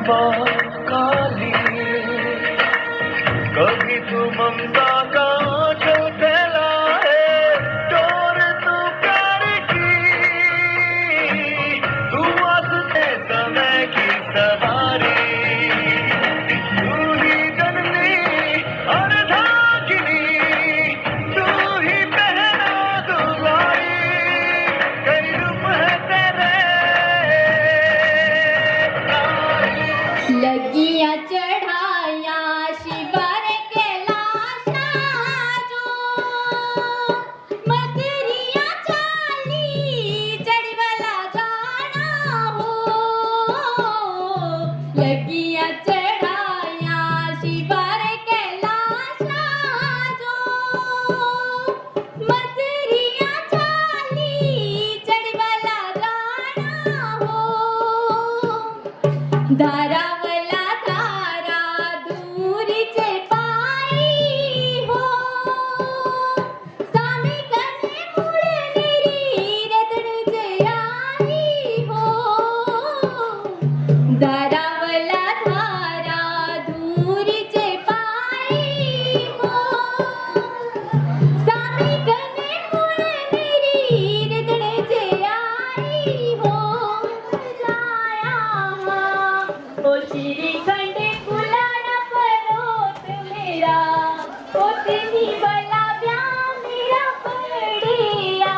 माँ काली, कभी तू ममता का आंचल फैलाए, डोर तू प्यार की, तू वास्ते समय की सवारी, तू ही जननी अर्धांगिनी, तू ही बहना दुलारी, कई रूप है तेरे लगिया चढ़ाया शिवर के लाशा जो मदरिया चाली चढ़वला जाना हो। लगिया चढ़ाया शिवर के लाशा जो मदरिया चाली चढ़वला जाना हो। धारावला धारा दूरी चे पाई हो, सामी कने मुळनेरी रतन चे आई हो। धारावला धारा दूरी चे पाई हो, सामी कने मुळनेरी रतन चे आई हो। जाया ओ श्रीखंड फुलाना परोत मेरा, ओ तेरी बला ब्या मेरा पड़िया।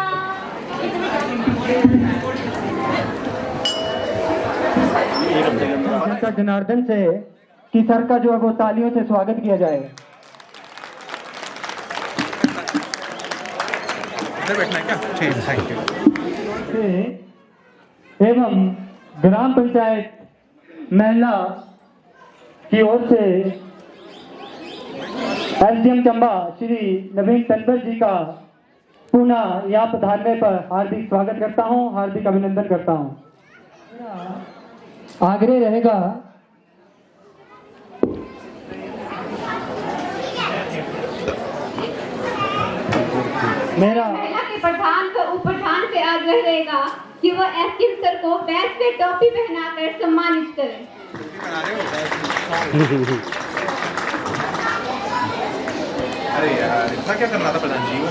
जनता जनार्दन से कि सर का जो है वो तालियों से स्वागत किया जाए। इधर बैठना है क्या? ठीक, थैंक यू। एवं ग्राम पंचायत महिला की ओर से एसडीएम चंबा श्री नवीन तनवर जी का पुनः यहाँ पधारने पर हार्दिक स्वागत करता हूँ, हार्दिक अभिनंदन करता हूँ। आग्रह रहेगा मेरा महिला के प्रधान को उपप्रधान से आग्रह रहेगा कि वह एसडीएम सर को बैच पे टोपी पहनाकर सम्मानित करें। अरे यार इतना क्या करना था प्रधान जी को?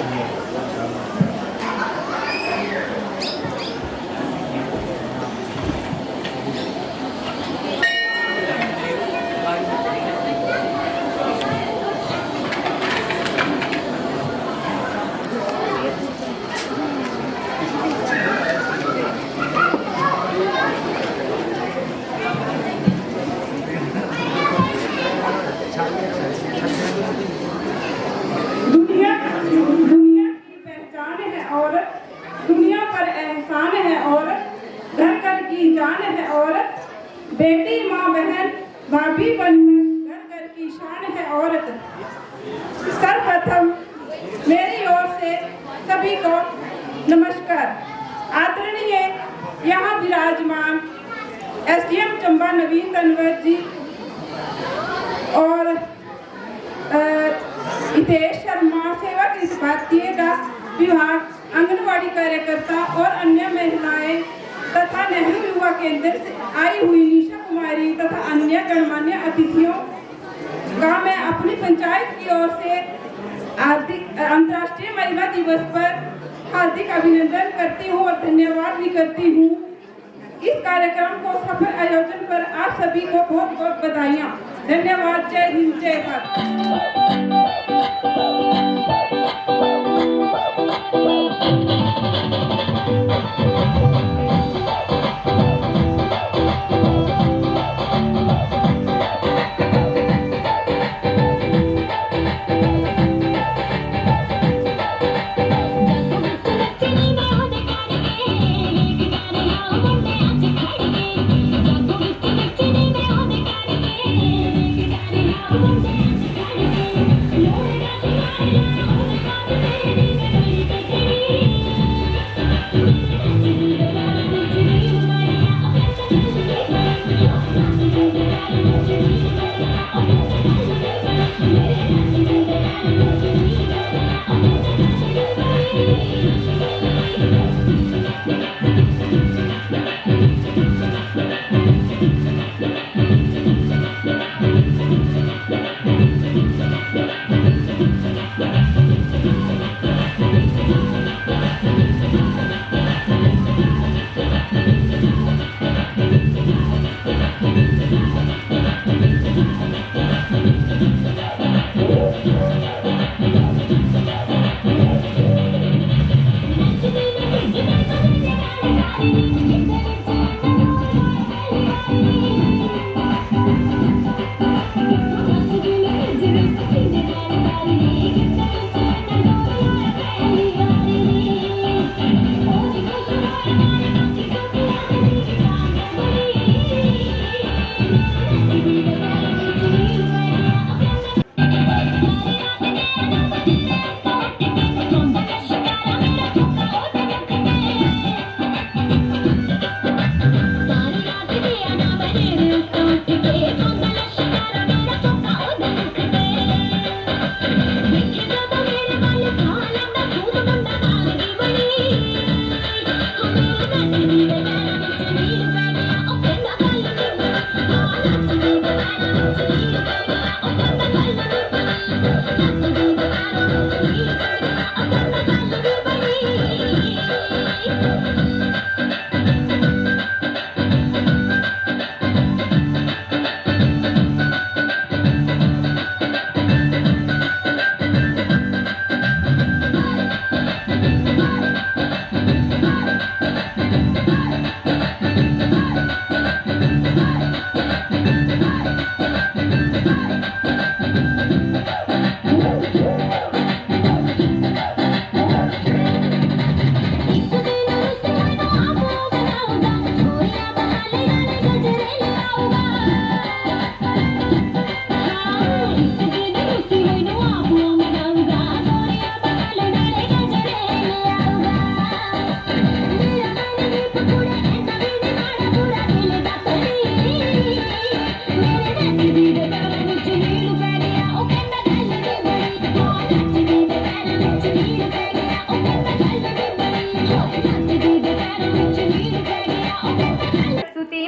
दुनिया की पहचान है औरत, दुनिया पर एहसान है औरत, घर घर की जान है औरत, बेटी माँ बहन भाभी बनकर घर घर की शान है औरत। सर्वप्रथम मेरी ओर से सभी को नमस्कार। आदरणीय यहाँ विराजमान एसडीएम चंबा नवीन तनवर जी और हितेश शर्मा सेवक विभागीय विभाग आंगनवाड़ी कार्यकर्ता और अन्य महिलाएं तथा नेहरू युवा केंद्र से आई हुई निशा कुमारी तथा अन्य गणमान्य अतिथियों का मैं अपनी पंचायत की ओर से हार्दिक अंतर्राष्ट्रीय महिला दिवस पर हार्दिक अभिनंदन करती हूँ और धन्यवाद भी करती हूँ। इस कार्यक्रम को सफल आयोजन पर आप सभी को बहुत बहुत बधाइयाँ। धन्यवाद। जय हिंद, जय भारत।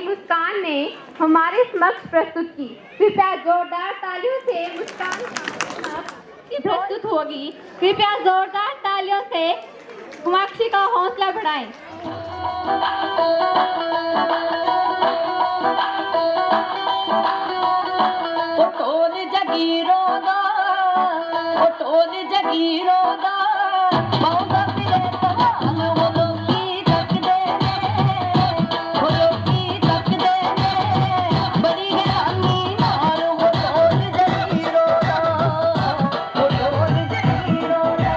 मुस्कान ने हमारे समक्ष प्रस्तुत की। कृपया जोरदार तालियों से मुस्कान की प्रस्तुत होगी। कृपया जोरदार तालियों से हुमाक्षी का हौसला बढ़ाएं। टोल जगीरो दा, टोल जगीरो दा, मौका फिरे सवाल वो लोकी तक दे ने, वो लोकी तक दे ने, बड़ी हैरानी नाल वो टोल जगीरो दा, वो टोल जगीरो दा।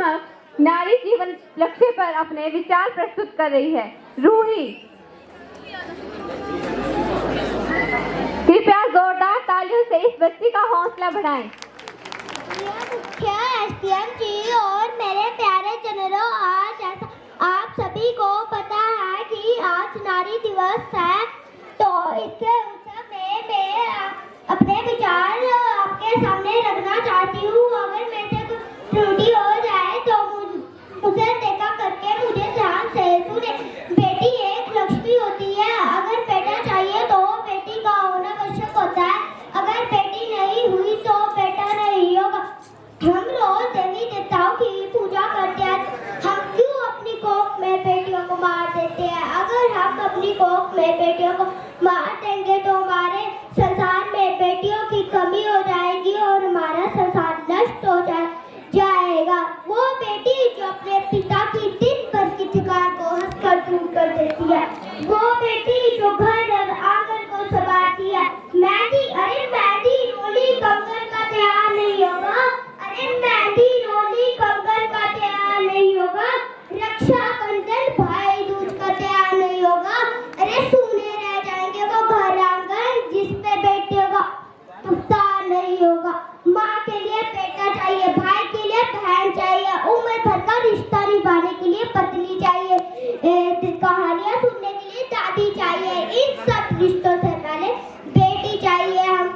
समक्ष नारी जीवन लक्ष्य पर अपने विचार प्रस्तुत कर रही है रूही। कृपया जोरदार तालियों से इस बच्ची का हौसला बढ़ाएं। मुख्य एसडीएम जी और मेरे प्यारे जनरों, आज आप सभी को पता है कि आज नारी दिवस है, तो इसके उत्सव में मैं अपने विचार आपके सामने रखना चाहती हूँ। अगर मेरे से कुछ त्रुटि हो जाए तो मुझे देखा करके मुझे ध्यान से सुने। बेटी एक लक्ष्मी होती है, अगर बेटा चाहिए तो बेटी का होना आवश्यक होता है, अगर बेटी नहीं हुई तो बेटा नहीं होगा। हम रोज देवी देवताओं की पूजा करते हैं, हम क्यों अपनी कोख में बेटियों को मार देते हैं? अगर हम अपनी कोख में बेटियों को मार देंगे तो हमारे संसार में बेटियों की कमी हो जाएगी और हमारा संसार नष्ट हो जाएगा। वो बेटी जो अपने पिता की दिन भर की थकान को हंसकर दूर कर देती है, वो बेटी जो घर और आंगन को संभालती है। मेहंदी, अरे मेहंदी रोली कंगन का त्योहार नहीं होगा, अरे मेहंदी रोली कंगन का त्योहार नहीं होगा, रक्षा बंधन भाई दूज का त्योहार नहीं होगा। अरे सूने रह जाएंगे वो घर आंगन जिसपे बेटियों का पुख्तार नहीं होगा। माँ के लिए बेटा चाहिए, भाई के लिए बहन चाहिए, उम्र भर का रिश्ता निभाने के लिए पत्नी चाहिए, कहानियाँ सुनने के लिए दादी चाहिए। इन सब रिश्तों से पहले बेटी चाहिए। हम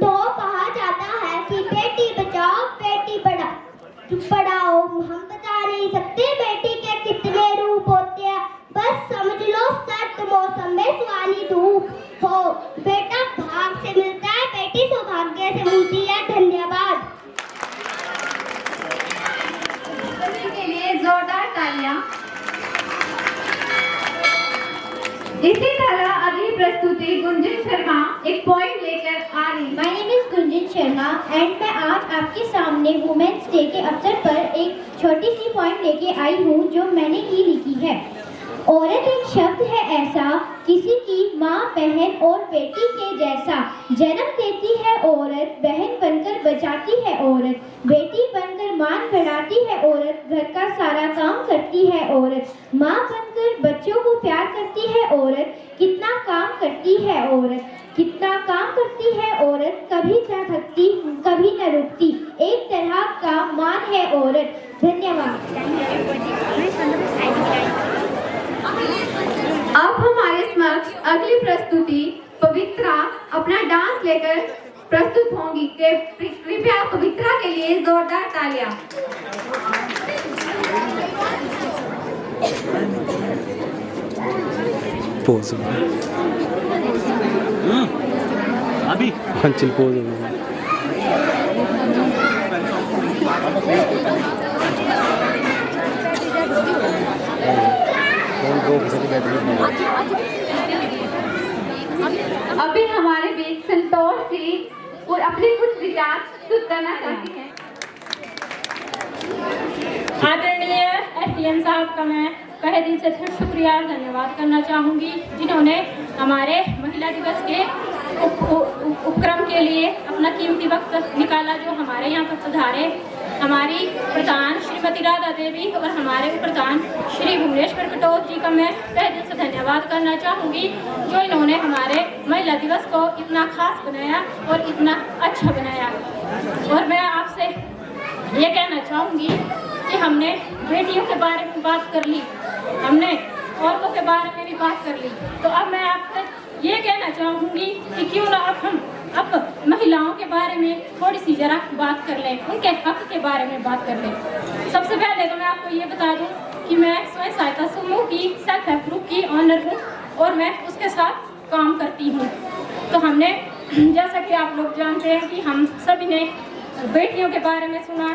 तो कहा जाता है कि बेटी बचाओ बेटी पढ़ाओ। हम बता नहीं सकते बेटी के कितने रूप होते हैं, बस समझ लो सर्द मौसम में सुहानी धूप हो। बेटा भाग से मिलता है, बेटी सौभाग्य से मिलती है। धन्यवाद। के लिए जोरदार तालियां। इसी तरह अगली प्रस्तुति गुंजन शर्मा एक पॉइंट लेकर आ रही। My name is Gunjan Sharma and मैं आज आपके सामने वुमेन्स डे के अवसर पर एक छोटी सी पॉइंट लेके आई हूँ जो मैंने ही लिखी है। औरत एक शब्द है ऐसा, किसी की माँ, बहन और बेटी के जैसा। जन्म देती है औरत, बहन बनकर बचाती है औरत, बेटी बनकर मान बढ़ाती है औरत, घर का सारा काम करती है औरत, माँ बनकर बच्चों को प्यार करती है औरत। कितना काम करती है औरत, कितना काम करती है औरत, कभी न थकती कभी न रुकती, एक तरह का मान है औरत। धन्यवाद। अब हमारे समक्ष अगली प्रस्तुति पवित्रा अपना डांस लेकर प्रस्तुत होंगी। कृपया पवित्रा के लिए जोरदार तालियां। पोज अभी हंचिल पोज अभी हमारे बीच संतोष जी और अपने कुछ विचार प्रस्तुत करना चाहती हैं। आदरणीय एसडीएम साहब का मैं तहे दिल से शुक्रिया और धन्यवाद करना चाहूँगी, जिन्होंने हमारे महिला दिवस के उपक्रम के लिए अपना कीमती वक्त निकाला, जो हमारे यहाँ पर पधारे। हमारी प्रधान श्रीमती राधा देवी और हमारे प्रधान श्री भुवनेश्वर कटोच जी का मैं तहे दिल से धन्यवाद करना चाहूँगी, जो इन्होंने हमारे महिला दिवस को इतना खास बनाया और इतना अच्छा बनाया। और मैं आपसे ये कहना चाहूँगी कि हमने बेटियों के बारे में बात कर ली, हमने औरतों के बारे में भी बात कर ली, तो अब मैं आपसे ये कहना चाहूँगी कि क्यों ना अब महिलाओं के बारे में थोड़ी सी जरा बात कर लें, उनके हक के बारे में बात कर लें। सबसे पहले तो मैं आपको ये बता दूँ कि मैं स्वयं सहायता समूह की सेल्फ हेल्प ग्रुप की ऑनर हूँ और मैं उसके साथ काम करती हूँ। तो हमने, जैसा कि आप लोग जानते हैं कि हम सभी ने बेटियों के बारे में सुना,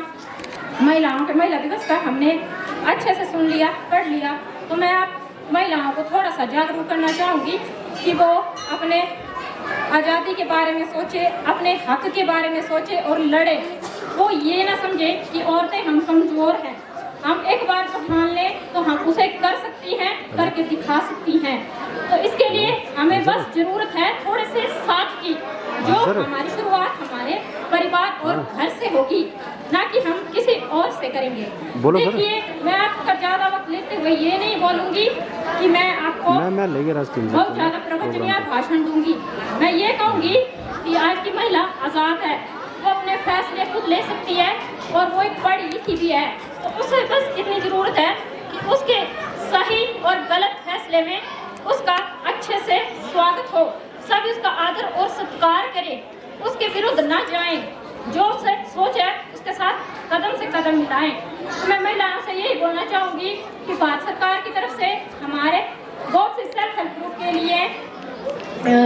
महिला दिवस का हमने अच्छे से सुन लिया, पढ़ लिया। तो मैं आप महिलाओं को थोड़ा सा जागरूक करना चाहूँगी कि वो अपने आज़ादी के बारे में सोचे, अपने हक के बारे में सोचे और लड़े। वो ये ना समझे कि औरतें हम कमज़ोर हैं, हम एक बार को ठान लें तो हम उसे कर सकती हैं, करके दिखा सकती हैं। तो इसके लिए हमें बस ज़रूरत है थोड़े से साथ की, जो हमारी शुरुआत हमारे परिवार और घर से होगी, ना कि हम किसी और से करेंगे। बोलो सर। देखिए, मैं आपका ज़्यादा वक्त लेते हुए ये नहीं बोलूँगी कि मैं आपको मैं लेके रास्ते में बहुत ज़्यादा प्रवचन या भाषण दूंगी। मैं ये कहूँगी कि आज की महिला आज़ाद है, वो अपने फैसले खुद ले सकती है और वो एक पढ़ी लिखी भी है। तो उसे बस इतनी ज़रूरत है कि उसके सही और गलत फैसले में उसका अच्छे से स्वागत हो, सभी उसका आदर और सत्कार करें, उसके विरुद्ध ना जाएं, जो उसे सोच है उसके साथ कदम से कदम मिलाएं। तो मैं महिलाओं से यही बोलना चाहूँगी कि भारत सरकार की तरफ से हमारे बहुत सी सेल्फ हेल्प ग्रुप के लिए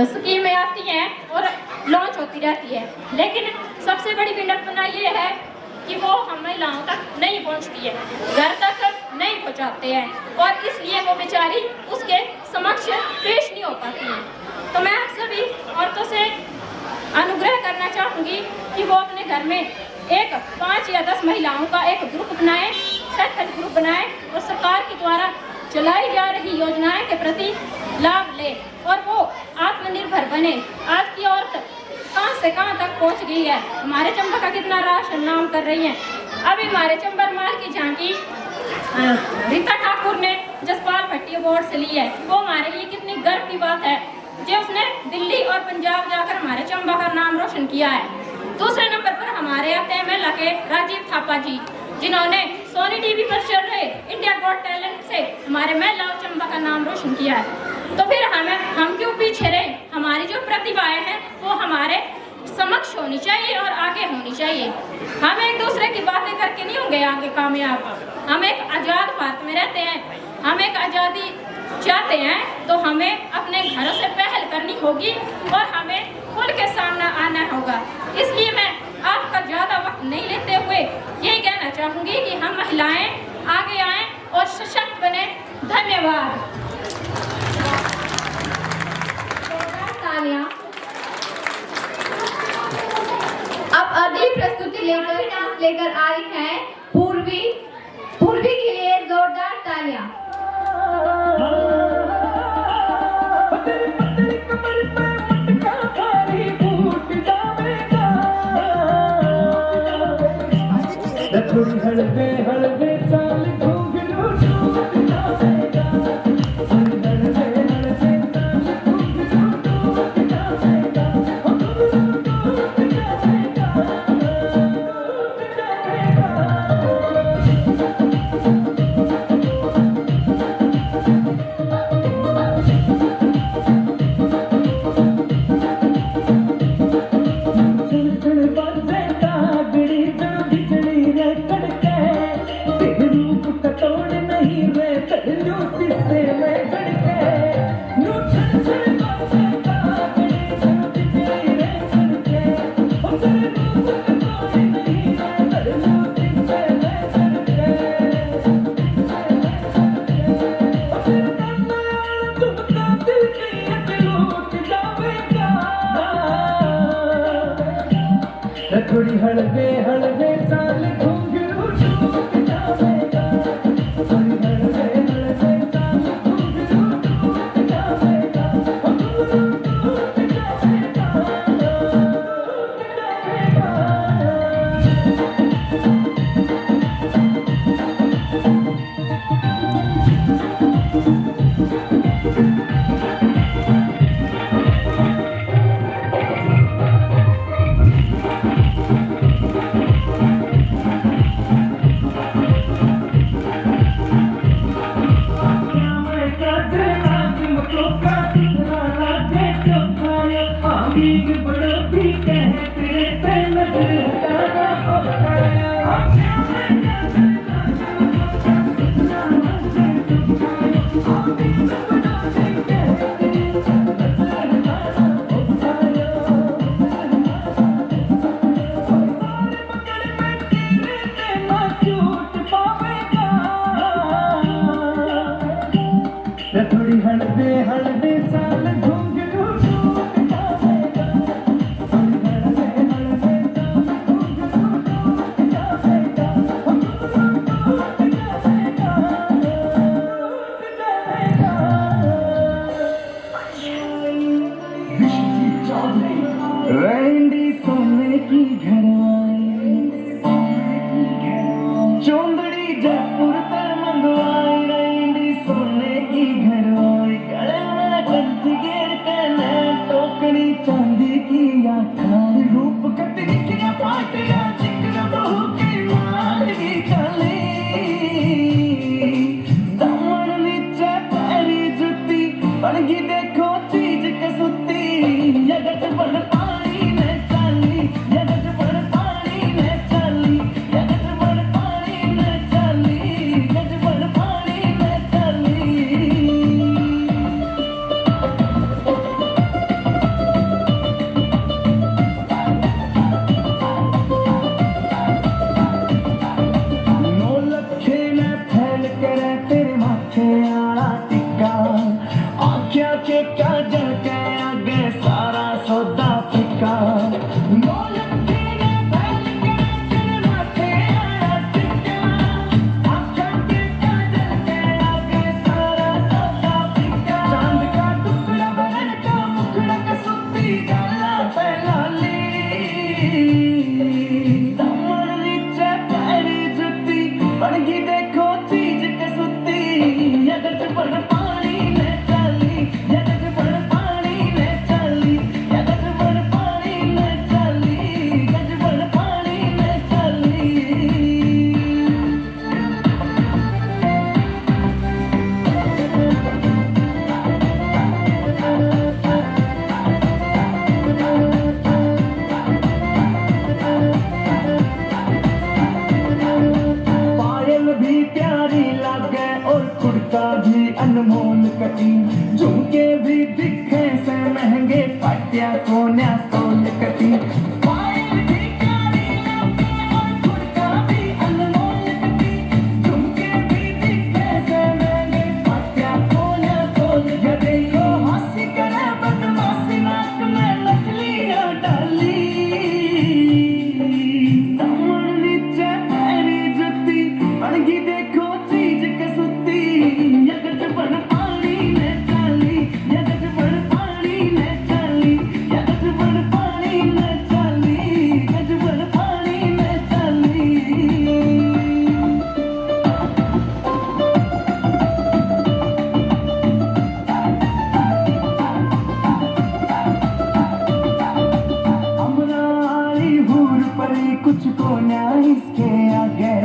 स्कीमें आती हैं और लॉन्च होती रहती है, लेकिन सबसे बड़ी विडंबना ये है कि वो हम महिलाओं तक नहीं पहुंचती है, घर तक नहीं पहुंचाते हैं और इसलिए वो बेचारी उसके समक्ष पेश नहीं हो पाती है। तो मैं आप सभी औरतों से अनुग्रह करना चाहूँगी कि वो अपने घर में एक 5 या 10 महिलाओं का एक ग्रुप बनाएं, सेल्फ हेल्प ग्रुप बनाएं और सरकार के द्वारा चलाई जा रही योजनाएं के प्रति लाभ ले और वो आत्मनिर्भर बने। आज की औरत कहाँ से कहाँ तक पहुँच गई है, हमारे चंबा का कितना राशन नाम कर रही है। अभी हमारे चंबर माल की झांकी रीता ठाकुर ने जसपाल भट्टी अवार्ड से ली है, वो हमारे लिए कितनी गर्व की बात है जो उसने दिल्ली और पंजाब जाकर हमारे चंबा का नाम रोशन किया है। दूसरे नंबर पर हमारे आते हैं महिला के राजीव थापा जी, जिन्होंने सोनी टीवी पर चल रहे इंडिया गॉट टैलेंट से हमारे महिला और चंबा का नाम रोशन किया है। तो फिर हम क्यों पीछे रहे, हमारी जो प्रतिभाएं हैं वो हमारे समक्ष होनी चाहिए और आगे होनी चाहिए। हम एक दूसरे की बातें करके नहीं होंगे आगे कामयाब। हम एक आज़ाद भारत में रहते हैं, हम एक आज़ादी चाहते हैं, तो हमें अपने घरों से पहल करनी होगी और हमें खुल के सामने आना होगा। इसलिए मैं आपका ज़्यादा वक्त नहीं लेते हुए यही कहना चाहूँगी कि हम महिलाएं आगे आएं और सशक्त बने। धन्यवाद। अब अगली प्रस्तुति लेकर आ रही है पूर्वी के लिए जोरदार तालियां। हलवे हलवे चाल घुंघरू टूट जाएगा, हलवे हलवे चाल घुंघरू टूट जाएगा, घुंघरू टूट जाएगा, टूट जाएगा। थोड़ी हलवे हलवे चाल घुंघरू टूट जाएगा, थोड़ी हलवे हलवे चाल घुंघरू टूट जाएगा, घुंघरू टूट जाएगा, टूट जाएगा। थोड़ी हलवे हलवे चाल घुंघरू टूट जाएगा, थोड़ी हलवे हलवे चाल घुंघरू टूट जाएगा, घुंघरू कटी झुमके भी दिखे से महंगे पाटिया कोन्या तोल कटी पायल भी प्यारी लगे और खुड़का भी अनमोल कटी झुमके भी दिखे से महंगे पाटिया कोन्या तोल ये देखो हंसी करे बदमाशी नाक में नकलियां डाली तमन नीचे ऐरी जुती अड़गी देखो चीज कसुती यगट बन पानी ने चाली यगट बन पानी ने चाली यगट बन पानी ने चाली यगट बन पानी ने चाली अमराई हूर परी कुछ को ना इसके आगे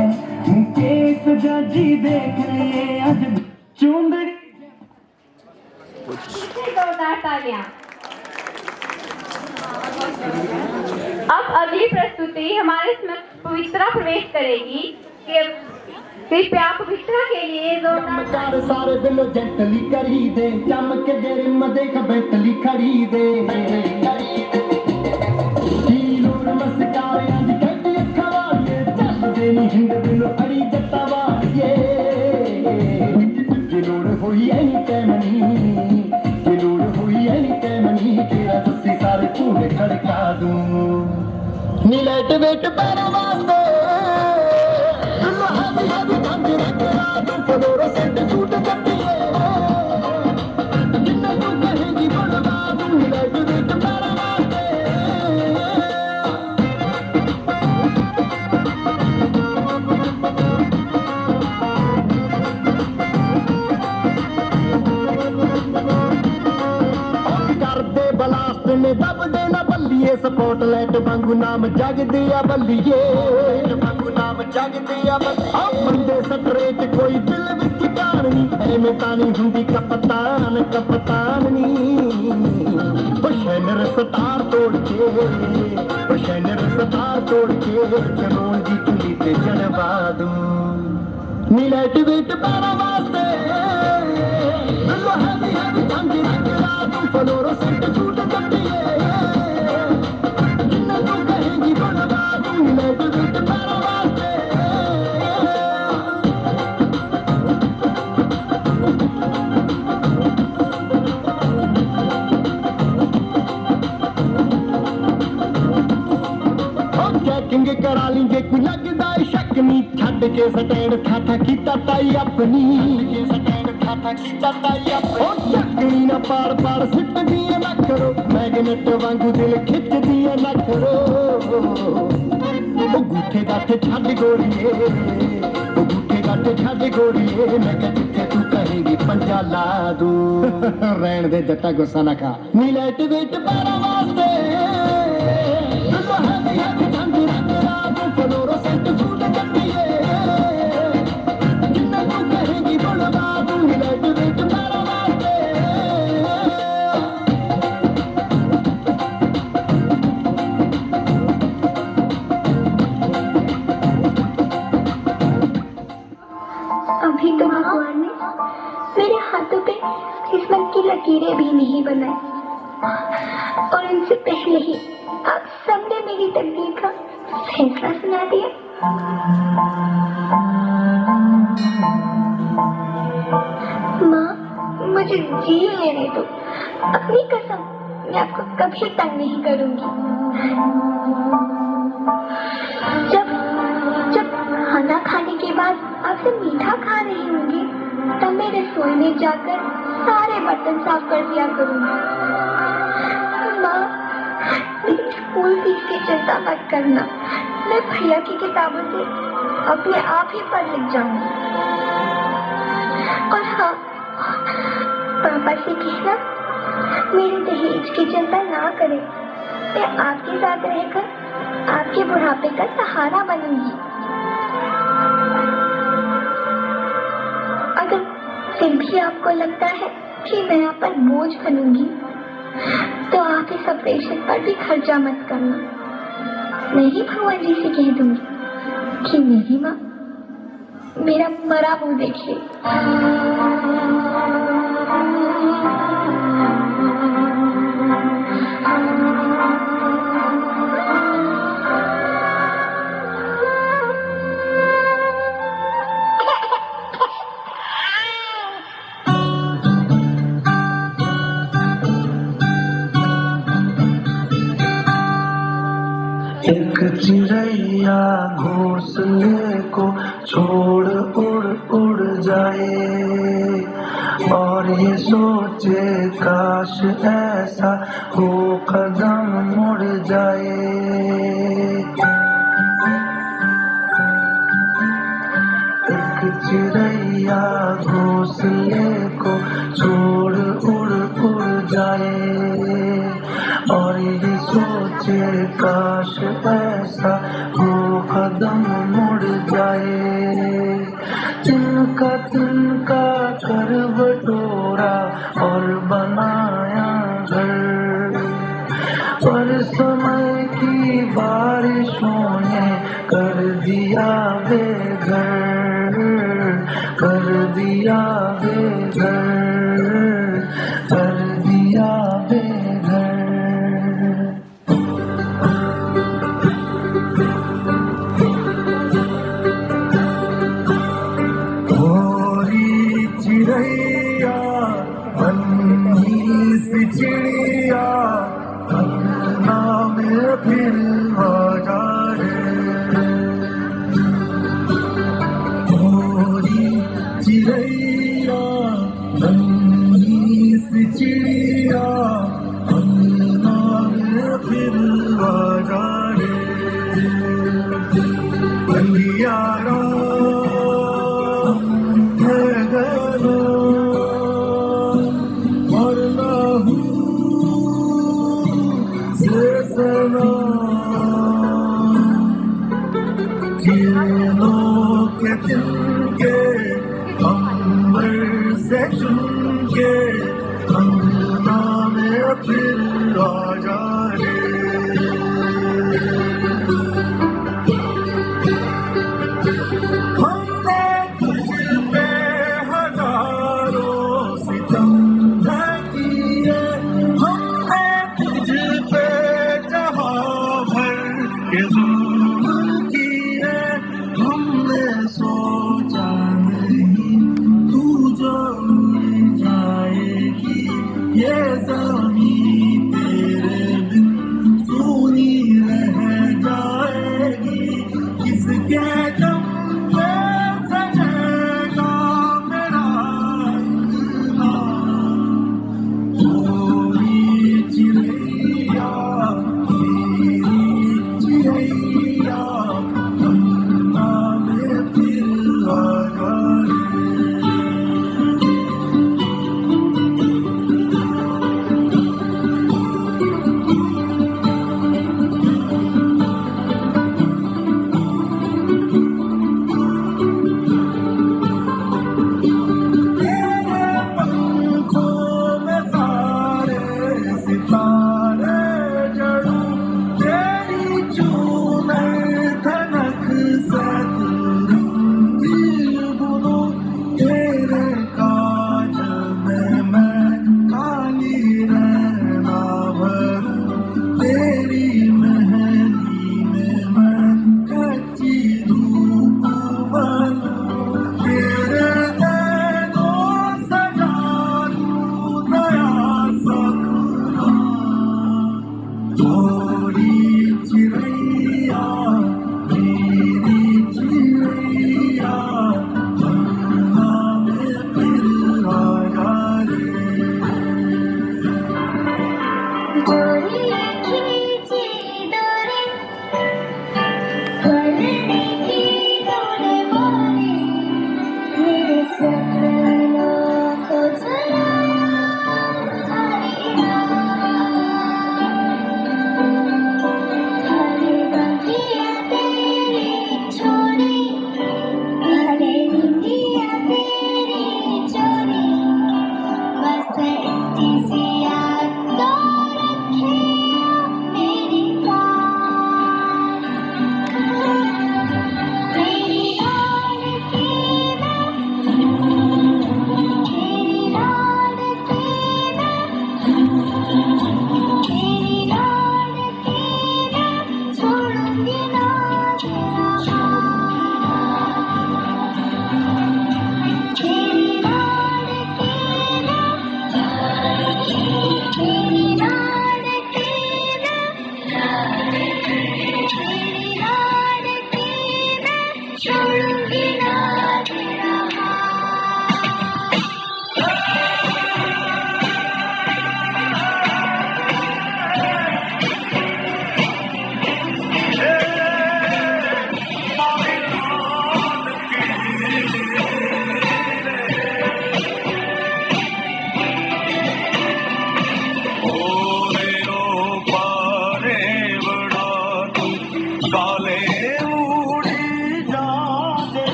मुझे सजा जी देख लिए आज चुंदड़ी जोरदार तालियां। अब अगली प्रस्तुति हमारे इसमें पवित्रा प्रवेश करेगी। कृपया पवित्रा के लिए जोरदार सारे बिलो जेंटली करी दे चमक दे रिम देख बेंटली खड़ी दे हीलोर मस्कारे आज कटी अखवा ये चल देनी हिंद बिलो अड़ी जतावा ये गिलोड़ होई एनी तेमनी गिलोड़ होई एनी तेमनी तेरा दस्सी सारे पूरे खड़का दूं नीलेट वेट पैरा वास्ते फ्लोरोसेंट सूट कटिए जिन्ना तू कहेगी बनवा दूं नीलेट वेट पैरा वास्ते करदे बलास्ट ने दब देना बल्लिए स्पॉटलाइट वांगू नाम जग दिया बल्लिए वांगू नाम जग दिया बल्लिए बंदे सटरेट कोई दिल विच कहानी एवें तानी हुंदी कप्तान कप्तान नी शैनर स्टार तोड़ के शैनर स्टार तोड़ के चलों दी चुली ते चढ़वा दूं नीलेट वेट पैरा वास्ते बिल्लो हैवी हैवी ठंडी रंगला दूं फ्लोरोसेंट सूट कटिए जिन्ना तू कहेगी बनवा दूं नीलेट वेट पैरा वास्ते चेकिंग करा लेंगे कोई लगदा शक नहीं छड़ के स्टैंड था कीता ताई अपनी स्टैंड था कीता ताई अपनी ओ चकनी ना पार पार सिट दिए ना करो मैग्नेट वांगू दिल खिच दिए ना करो ओ गुठे गाठे छड़ गोरीए ओ गुठे गाठे छड़ गोरीए मैं कह जिथे तू कहेगी पंजा ला दूं रहन दे जट्टा गुस्सा ना खा नीलेट वेट पैरा वास्ते फ्लोरोसेंट सूट कटिए जिन्ना तू कहेगी बनवा दूं नीलेट वेट पैरा वास्ते अभी तो भगवान ने मेरे हाथों पे किस्मत की लकीरें भी नहीं बनाई और उनसे पहले ही आप सबने मेरी तकदीर का फैसला सुना दिया। माँ मुझे जी लेने दो, अपनी कसम मैं आपको कभी तंग नहीं करूंगी। जब जब खाना खाने के बाद आपसे मीठा खा रही होंगी तब मैं रसोई में जाकर सारे बर्तन साफ कर दिया करूंगी। माँ मेरी स्कूल फीस की चिंता मत करना, मैं भैया की किताबों से अपने आप ही पढ़ लिख जाऊंगी। और हाँ पापा से कहना मेरे दहेज की चिंता ना करें, मैं आपके साथ रहकर आपके बुढ़ापे का सहारा बनूंगी। अगर फिर भी आपको लगता है कि मैं आप पर बोझ बनूंगी तो आप इस ऑपरेशन पर भी खर्चा मत करना। मैं ही भगवान जी से कह दूंगी कि मेरी माँ मेरा मरा मुंह देखे। एक चिड़ैया घोंसले को छोड़ उड़ उड़ जाए और ये सोचे काश ऐसा हो कदम मुड़ जाए। एक चिड़ैया घोंसले को छोड़ उड़ उड़ जाए और ये सोचे काश ऐसा हो कदम मुड़ जाए। तिनका तिनका कर बटोरा और बनाया घर, पर समय की बारिशों ने कर दिया बेघर, कर दिया बेघर, कर दिया बेघर। चिड़ैया बन्नी सी चिड़िया अंगना में फिर आ जाए। चिड़ैया बन्नी सी चिड़िया अंगना में फिर आ जाए। बंदियारा के दिल के अंबर से चुन के अंगना में फिर आ जाए। हमने तुझ पे हजारों सितम किए, हमने तुझ पे जहां भर के जुल्म किए, हमने सोच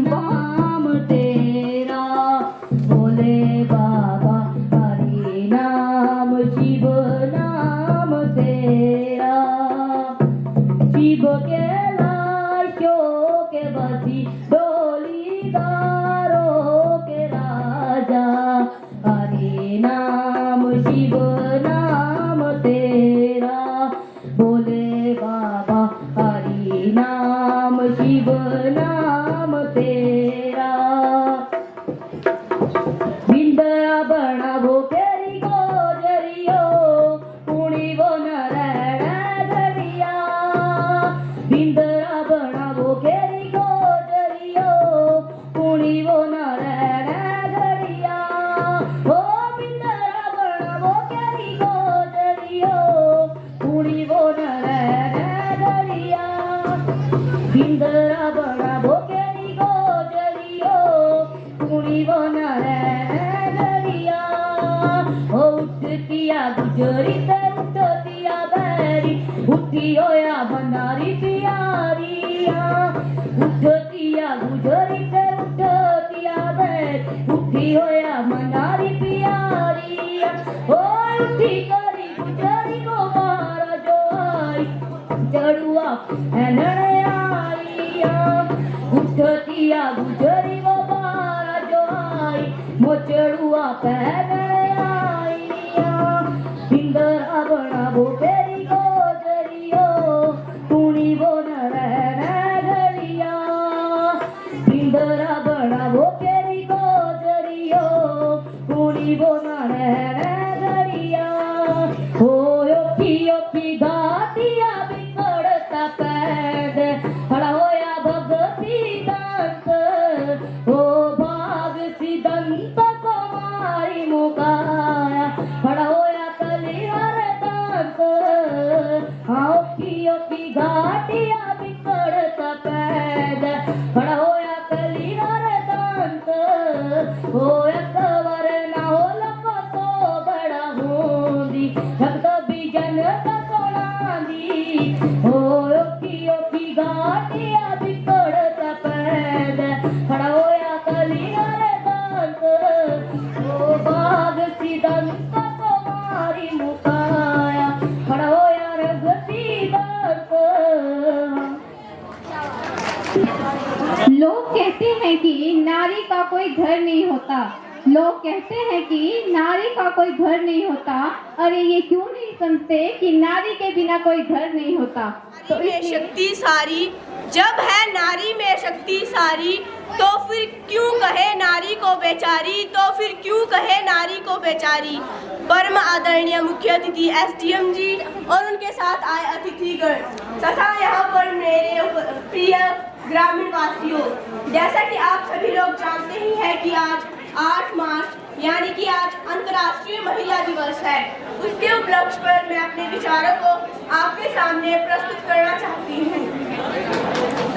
नाम तेरा बोले बाबा, हरि नाम शिव नाम तेरा, शिव के लाशों के बसी डोलीदारों के राजा, हरि नाम शिव नाम तेरा बोले बाबा, हरि नाम शिव नाम तेरा। बिंदरा बनावो केरी गोजरियो, पुणी वो नरैण घड़िया, बिंदरा बनावो केरी गोजरियो, पुणी वो नरैण घड़िया, ओ बिंदरा बनावो केरी गोजरियो, पुणी वो नरैण घड़िया, बिंदरा बनावो केरी गोजरियो, पुणी वो नरैण घड़िया, ओ उठतिया गुजरी ते उठतिया बैरी, उठी होया भंडारी प्यारिया, उठतिया गुजरी ते उठतिया बैरी, उठी होया भंडारी प्यारिया, ओ उठी करी गुजरी को मारा जो आई, चढ़ुआ हैनने आईया, उठतिया गुजरी वो मारा जो आई, मोचड़ुआ पहनने आईया, बिंदरा बनावो केरी गोजरियो, पुणी वो नरैण घड़िया, बिंदरा बनावो केरी गोजरियो, पुणी वो नरैण घड़िया, ओखी घाटिया बिकड़ता पैद, खड़ा होया भगती दंत, ओ भाग सिदंत को मारी मुकाया, खड़ा होया कलिहर दंत, ओखी घाटिया बिकड़ता पैद, खड़ा होया कलिहर दंत, ओ अकबर ना हो लको तो बड़ा होंदी, भक्त बीजन का सोनांदी, ओखी घाटिया बिकड़ता पैद, खड़ा होया कलिहर दंत, ओ बाग सिदंत को मारी मुकाया, खड़ा होया रघुती दंत। लोग कहते हैं कि नारी का कोई घर नहीं होता, लोग कहते हैं कि नारी का कोई घर नहीं होता। अरे ये क्यों नहीं समझते कि नारी के बिना कोई घर नहीं होता। तो में शक्ति सारी, जब है नारी में शक्ति सारी, तो फिर क्यों कहे नारी को बेचारी, तो फिर क्यों कहे नारी को बेचारी। परम आदरणीय मुख्य अतिथि SDM जी और उनके साथ आए अतिथिगण तथा यहाँ पर मेरे प्रिय ग्रामीण वासियों, जैसा कि आप सभी लोग जानते ही हैं कि आज 8 मार्च यानी कि आज अंतर्राष्ट्रीय महिला दिवस है। उसके उपलक्ष्य पर मैं अपने विचारों को आपके सामने प्रस्तुत करना चाहती हूँ।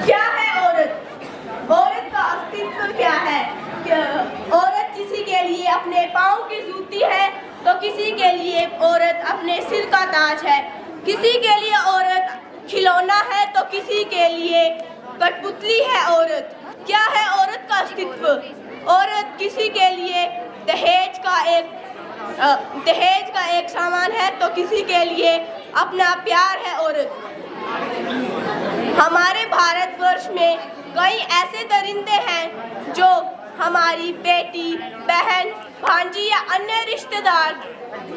क्या है औरत? औरत का अस्तित्व क्या है? औरत किसी के लिए अपने पाँव की जूती है तो किसी के लिए औरत अपने सिर का ताज है। किसी के लिए औरत खिलौना है तो किसी के लिए कठपुतली है औरत। क्या है औरत का अस्तित्व? औरत किसी के लिए दहेज का एक सामान है तो किसी के लिए अपना प्यार है औरत। हमारे भारतवर्ष में कई ऐसे दरिंदे हैं जो हमारी बेटी, बहन, भांजी या अन्य रिश्तेदार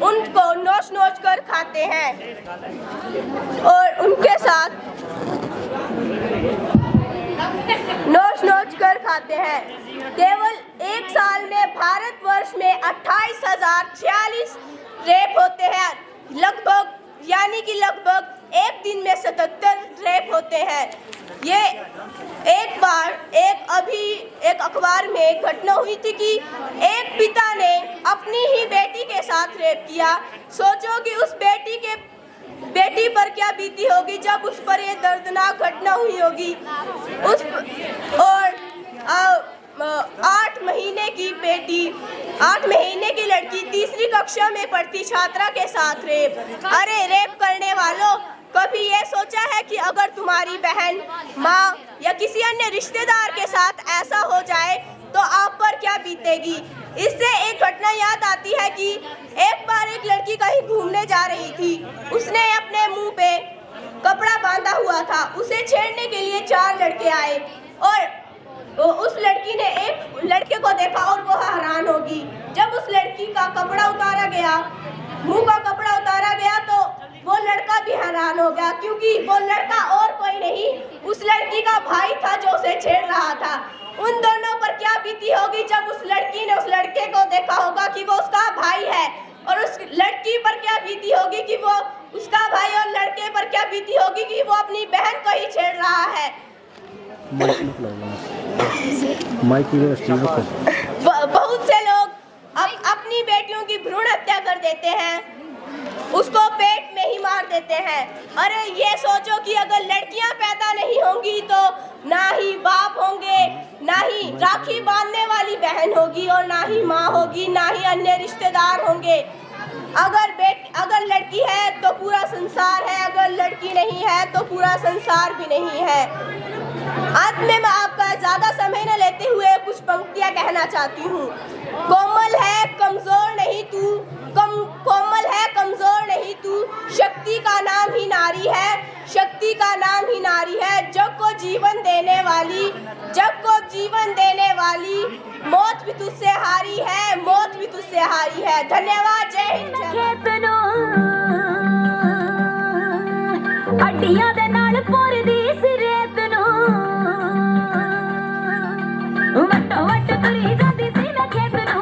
उनको नोच नोच कर खाते हैं और उनके साथ नोच कर खाते हैं। केवल एक साल में भारतवर्ष में 28,046 रेप होते हैं, लगभग एक दिन में 77 रेप होते हैं। ये एक बार एक अखबार में एक घटना हुई थी कि एक पिता ने अपनी ही बेटी के साथ रेप किया। सोचो कि उस बेटी पर क्या बीती होगी जब उस पर ये दर्दनाक घटना हुई होगी। और 8 महीने की लड़की तीसरी कक्षा में पढ़ती छात्रा के साथ रेप। अरे रेप करने वालों, कभी ये सोचा है कि अगर तुम्हारी बहन, माँ या किसी अन्य रिश्तेदार के साथ ऐसा हो जाए तो आप पर क्या बीतेगी? इससे एक घटना याद आती है कि एक बार एक लड़की कहीं घूमने जा रही थी। उसने अपने मुंह पे कपड़ा बांधा हुआ था। उसे छेड़ने के लिए 4 लड़के आए और उस लड़की ने एक लड़के को देखा और वो हैरान होगी। जब उस लड़की का कपड़ा उतारा गया, मुंह का कपड़ा उतारा गया, तो वो लड़का भी हैरान हो गया क्योंकि वो लड़का और कोई नहीं, उस लड़की का भाई था जो उसे छेड़ रहा था। उन दोनों पर क्या बीती होगी जब उस लड़की ने उस लड़के को देखा होगा कि वो उसका भाई है, और उस लड़की पर क्या बीती होगी कि वो उसका भाई, और लड़के पर क्या बीती होगी कि वो अपनी बहन को ही छेड़ रहा है। बहुत से लोग अपनी बेटियों की भ्रूण हत्या कर देते हैं, उसको पेट में ही मार देते हैं। अरे ये सोचो कि अगर लड़कियां पैदा नहीं होंगी तो ना ही बाप होंगे, ना ही राखी बांधने वाली बहन होगी, और ना ही माँ होगी, ना ही अन्य रिश्तेदार होंगे। अगर लड़की है तो पूरा संसार है, अगर लड़की नहीं है तो पूरा संसार भी नहीं है। अंत में मैं आपका ज्यादा समय न लेते हुए कुछ पंक्तियां कहना चाहती हूँ। कोमल है कमजोर नहीं तू, कोमल है कमजोर नहीं तू, शक्ति का नाम ही नारी है, शक्ति का नाम ही नारी है। जग को जीवन देने वाली, जग को जीवन देने वाली, मौत भी तुझसे हारी है, मौत भी तुझसे हारी है। धन्यवाद। जय हिंद। अड्डियां दे नाल पोरदी सिरेत नू वटो वट तुरी जाती सी मैं खेत नू,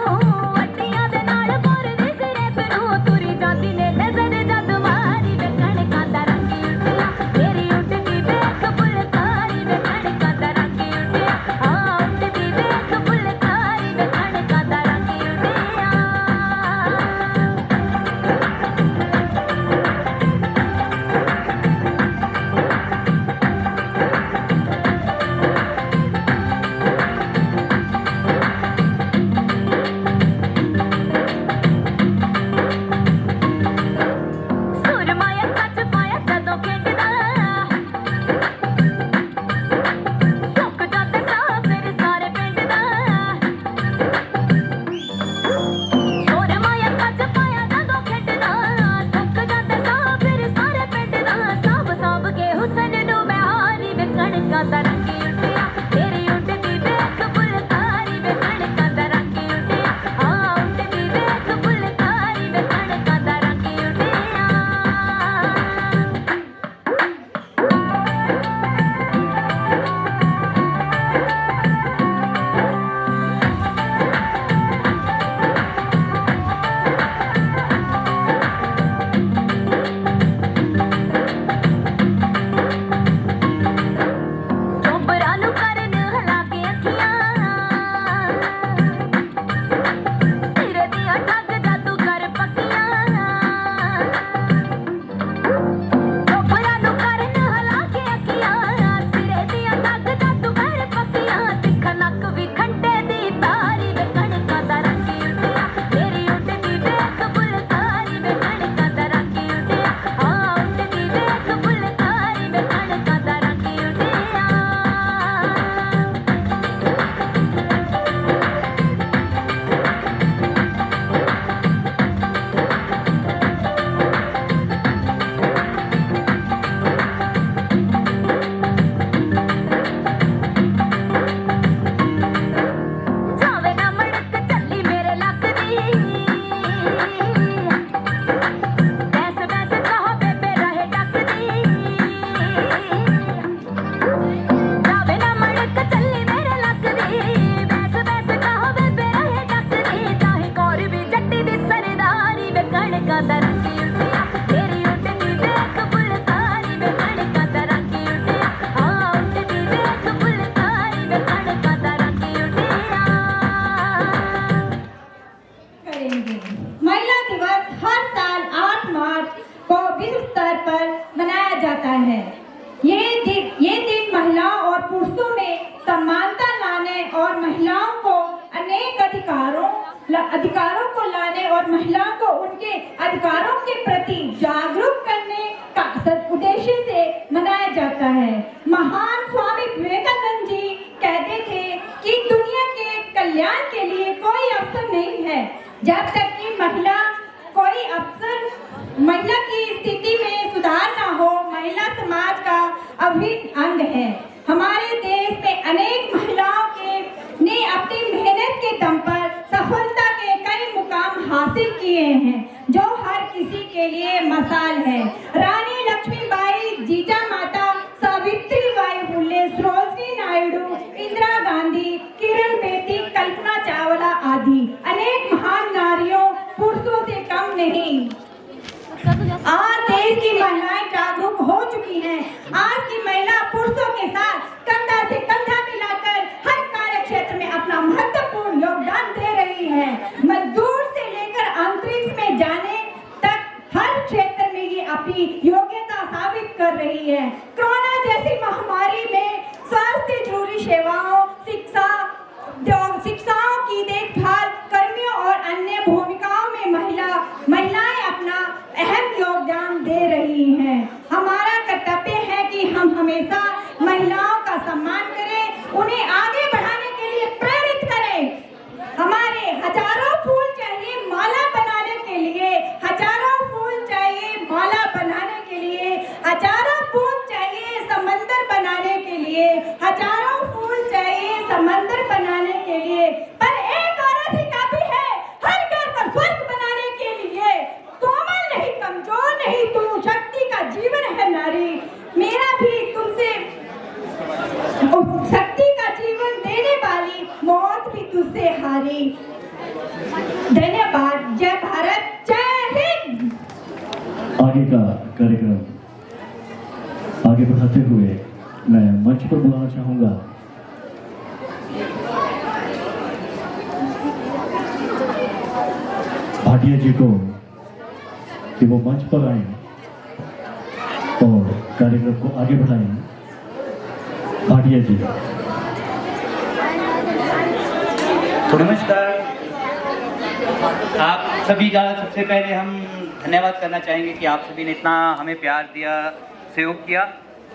अड्डियां दे नाल पोरदी सिरेत नू तुरी जाती ने नजर जद मारी वे कणकां दा रंग उड्डिया, तेरी उड्डदी देख फुलकारी वे कणकां दा रंग उड्डिया, हाँ उड्डदी देख फुलकारी वे कणकां दा रंग उड्डिया। कणका दा रंगी उठिया तेरी उठदी देख फुलकारी वे कणका दा रंगी उठिया हाँ उठदी देख फुलकारी वे कणका दा रंगी उठिया करेंगे। महिला दिवस हर साल 8 मार्च को विश्व स्तर पर मनाया जाता है। ये दिन महिलाओं और पुरुषों में समानता लाने और महिलाओं को अनेक अधिकारों को लाने और महिलाओं को उनके अधिकारों के प्रति जागरूक करने का उद्देश्य से मनाया जाता है। महान स्वामी विवेकानंद जी कहते थे कि दुनिया के कल्याण के लिए कोई अवसर नहीं है जब तक कि महिला की स्थिति में सुधार न हो। महिला समाज का अभिन्न अंग है। हमारे देश में अनेक महिलाओं ने अपनी मेहनत के दम पर सफलता के कई मुकाम हासिल किए हैं जो हर किसी के लिए मसाल है। रानी लक्ष्मीबाई, जीजामाता, सावित्रीबाई फुले, सरोजिनी नायडू, इंदिरा गांधी, किरण बेदी, कल्पना चावला आदि अनेक महान नारियों पुरुषों से कम नहीं। आज देश की महिलाएं जागरूक हो चुकी हैं। आज की महिला पुरुषों के साथ कंधा से कंधा मिलाकर हर कार्य क्षेत्र में अपना महत्वपूर्ण योगदान दे रही है। मजदूर से लेकर अंतरिक्ष में जाने तक हर क्षेत्र में ये अपनी योग्यता साबित कर रही है। कोरोना जैसी महामारी में स्वास्थ्य जरूरी सेवाओं, शिक्षाओं की देखभाल, कर्मियों और अन्य भूमिकाओं में महिलाएं अपना अहम योगदान दे रही हैं। हमारा कर्तव्य है कि हम हमेशा महिलाओं का सम्मान करें, उन्हें आगे बढ़ाने के लिए प्रेरित करें। हमारे हजारों फूल चाहिए माला बनाने के लिए, हजारों फूल चाहिए माला बनाने के लिए, हजारों फूल चाहिए समंदर बनाने के लिए, हजारों फूल चाहिए समंदर बनाने के लिए, पर एक औरत ही काफी है हर घर पर स्वर्ग बनाने के लिए। कोमल नहीं, कमजोर नहीं, तू शक्ति का जीवन है नारी। मेरा भी तुमसे शक्ति का जीवन देने वाली मौत भी तुझसे हारी। धन्यवाद। जय भारत, जय हिंद। आगे का कार्यक्रम आगे बढ़ाते हुए मैं मंच पर बुलाना चाहूंगा भाटिया जी को कि वो मंच पर आए और कार्यक्रम को आगे बढ़ाएं। भाटिया जी। नमस्कार। आप सभी का सबसे पहले हम धन्यवाद करना चाहेंगे कि आप सभी ने इतना हमें प्यार दिया, सहयोग किया।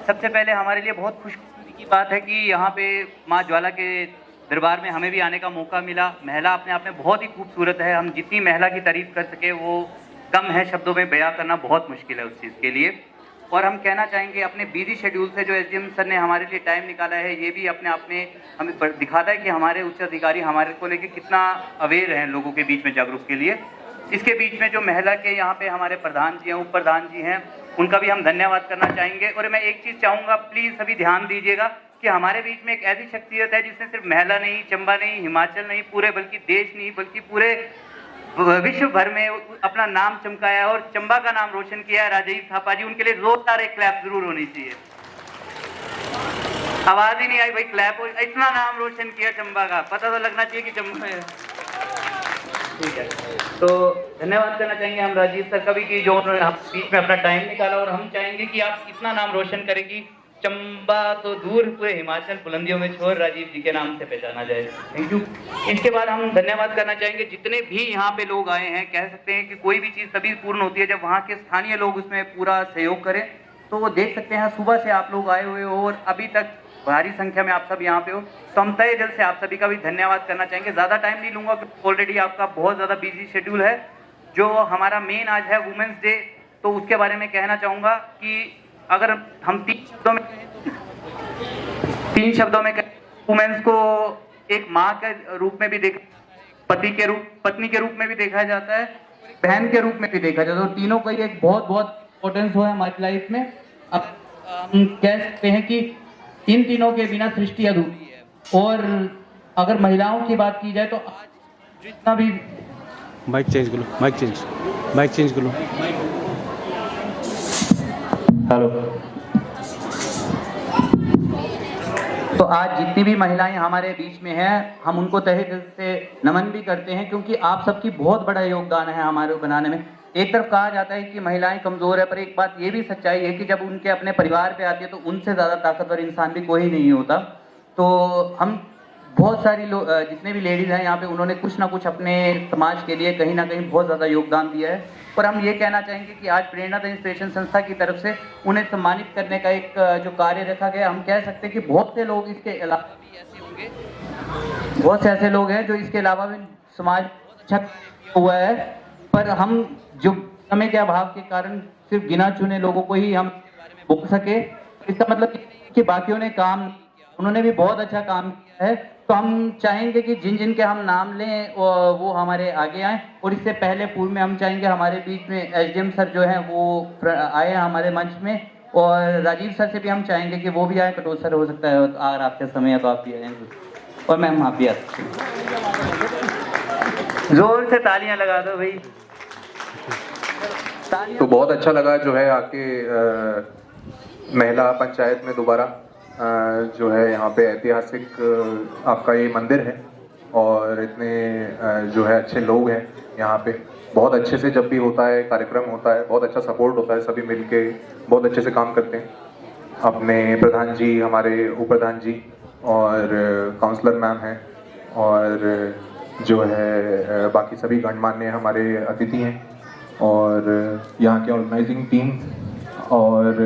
सबसे पहले हमारे लिए बहुत खुशखुशी की बात है कि यहाँ पे माँ ज्वाला के दरबार में हमें भी आने का मौका मिला। महिला अपने आप में बहुत ही खूबसूरत है। हम जितनी महिला की तारीफ कर सके वो कम है, शब्दों में बयां करना बहुत मुश्किल है उस चीज़ के लिए। और हम कहना चाहेंगे अपने बिजी शेड्यूल से जो एसडीएम सर ने हमारे लिए टाइम निकाला है, ये भी अपने आप में हमें दिखाता है कि हमारे उच्च अधिकारी हमारे को लेकर कितना अवेयर हैं लोगों के बीच में जागरूक के लिए। इसके बीच में जो महिला के यहाँ पे हमारे प्रधान जी हैं, उप प्रधान जी हैं, उनका भी हम धन्यवाद करना चाहेंगे। और मैं एक चीज़ चाहूँगा, प्लीज़ सभी ध्यान दीजिएगा कि हमारे बीच में एक ऐसी शख्सियत है जिसने सिर्फ महिला नहीं, चंबा नहीं, हिमाचल नहीं, पूरे बल्कि देश नहीं बल्कि पूरे विश्व भर में अपना नाम चमकाया और चंबा का नाम रोशन किया है। राजीव थापा जी, उनके लिए जोरदार एक क्लैप जरूर होनी चाहिए। आवाज ही नहीं आई भाई क्लैप हो, इतना नाम रोशन किया चंबा का, पता तो लगना चाहिए कि चंबा है। ठीक है, तो धन्यवाद करना चाहेंगे हम राजीव सर का भी कि जो उन्होंने बीच में अपना टाइम निकाला। और हम चाहेंगे कि आप इतना नाम रोशन करें कि चंबा तो दूर पूरे हिमाचल बुलंदियों में छोड़ राजीव जी के नाम से पहचाना जाए। Thank you. इसके बाद हम धन्यवाद करना चाहेंगे जितने भी यहाँ पे लोग आए हैं। कह सकते हैं कि कोई भी चीज़ तभी पूर्ण होती है जब वहाँ के स्थानीय लोग उसमें पूरा सहयोग करें। तो वो देख सकते हैं सुबह से आप लोग आए हुए हो और अभी तक भारी संख्या में आप सब यहाँ पे हो, तो हम तहे दिल से आप सभी का भी धन्यवाद करना चाहेंगे। ज़्यादा टाइम नहीं लूँगा क्योंकि ऑलरेडी आपका बहुत ज़्यादा बिजी शेड्यूल है। जो हमारा मेन आज है वुमेंस डे, तो उसके बारे में कहना चाहूँगा कि अगर हम तीन शब्दों में वुमेन्स को एक माँ के रूप में भी पत्नी के रूप में भी देखा जाता है, बहन के रूप में भी देखा जाता है। तो तीनों का एक बहुत बहुत इम्पोर्टेंस है हमारी लाइफ में। अब हम कह सकते हैं कि इन तीनों के बिना सृष्टि अधूरी है। और अगर महिलाओं की बात की जाए तो आज जितना भी माइक चेंज करो, माइक चेंज। माइक चेंज कर लो। हेलो। तो आज जितनी भी महिलाएं हमारे बीच में हैं, हम उनको तहे दिल से नमन भी करते हैं, क्योंकि आप सबकी बहुत बड़ा योगदान है हमारे बनाने में। एक तरफ कहा जाता है कि महिलाएं कमजोर है, पर एक बात ये भी सच्चाई है कि जब उनके अपने परिवार पे आती है तो उनसे ज़्यादा ताकतवर इंसान भी कोई नहीं होता। तो हम बहुत सारी लोग, जितने भी लेडीज़ हैं यहाँ पे, उन्होंने कुछ ना कुछ अपने समाज के लिए कहीं ना कहीं बहुत ज़्यादा योगदान दिया है। पर हम ये कहना चाहेंगे कि आज प्रेरणा द इंस्पिरेशन संस्था की तरफ से उन्हें सम्मानित करने का एक जो कार्य रखा गया, हम कह सकते हैं कि बहुत से लोग इसके अलावा भी ऐसे होंगे, बहुत से ऐसे लोग हैं जो इसके अलावा भी समाज अच्छा हुआ है, पर हम जो समय के अभाव के कारण सिर्फ गिना चुने लोगों को ही हम बोल सके। इसका मतलब कि बाकियों ने काम, उन्होंने भी बहुत अच्छा काम किया है। तो हम चाहेंगे कि जिन जिन के हम नाम लें वो हमारे आगे आएं। और इससे पहले पूर्व में हम चाहेंगे हमारे बीच में एसडीएम सर जो हैं वो आए हैं हमारे मंच में, और राजीव सर से भी हम चाहेंगे कि वो भी आए। कटोच सर हो सकता है अगर आपके समय है तो आप भी आएंगे, और मैम आप भी आते। जोर से तालियां लगा दो भाई। तो बहुत अच्छा लगा जो है आके महिला पंचायत में दोबारा जो है यहाँ पे ऐतिहासिक आपका ये मंदिर है, और इतने जो है अच्छे लोग हैं यहाँ पे। बहुत अच्छे से जब भी होता है कार्यक्रम होता है, बहुत अच्छा सपोर्ट होता है, सभी मिलके बहुत अच्छे से काम करते हैं। अपने प्रधान जी, हमारे उप प्रधान जी और काउंसलर मैम हैं, और जो है बाकी सभी गणमान्य हमारे अतिथि हैं, और यहाँ के ऑर्गेनाइजिंग टीम, और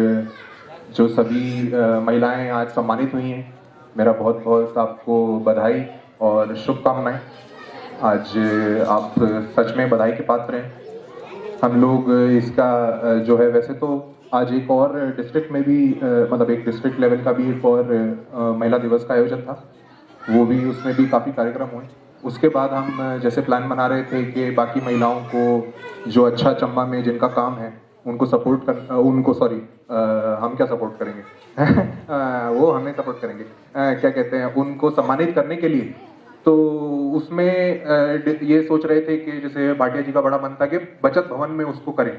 जो सभी महिलाएं आज सम्मानित हुई हैं, मेरा बहुत बहुत आपको बधाई और शुभकामनाएं। आज आप सच में बधाई के पात्र हैं। हम लोग इसका जो है, वैसे तो आज एक और डिस्ट्रिक्ट में भी मतलब एक डिस्ट्रिक्ट लेवल का भी एक और महिला दिवस का आयोजन था, वो भी, उसमें भी काफ़ी कार्यक्रम हुए। उसके बाद हम जैसे प्लान बना रहे थे कि बाकी महिलाओं को जो अच्छा चंबा में जिनका काम है उनको सपोर्ट कर, उनको सॉरी हम क्या सपोर्ट करेंगे वो हमें सपोर्ट करेंगे, क्या कहते हैं, उनको सम्मानित करने के लिए। तो उसमें ये सोच रहे थे कि जैसे भाटिया जी का बड़ा मन था कि बचत भवन में उसको करें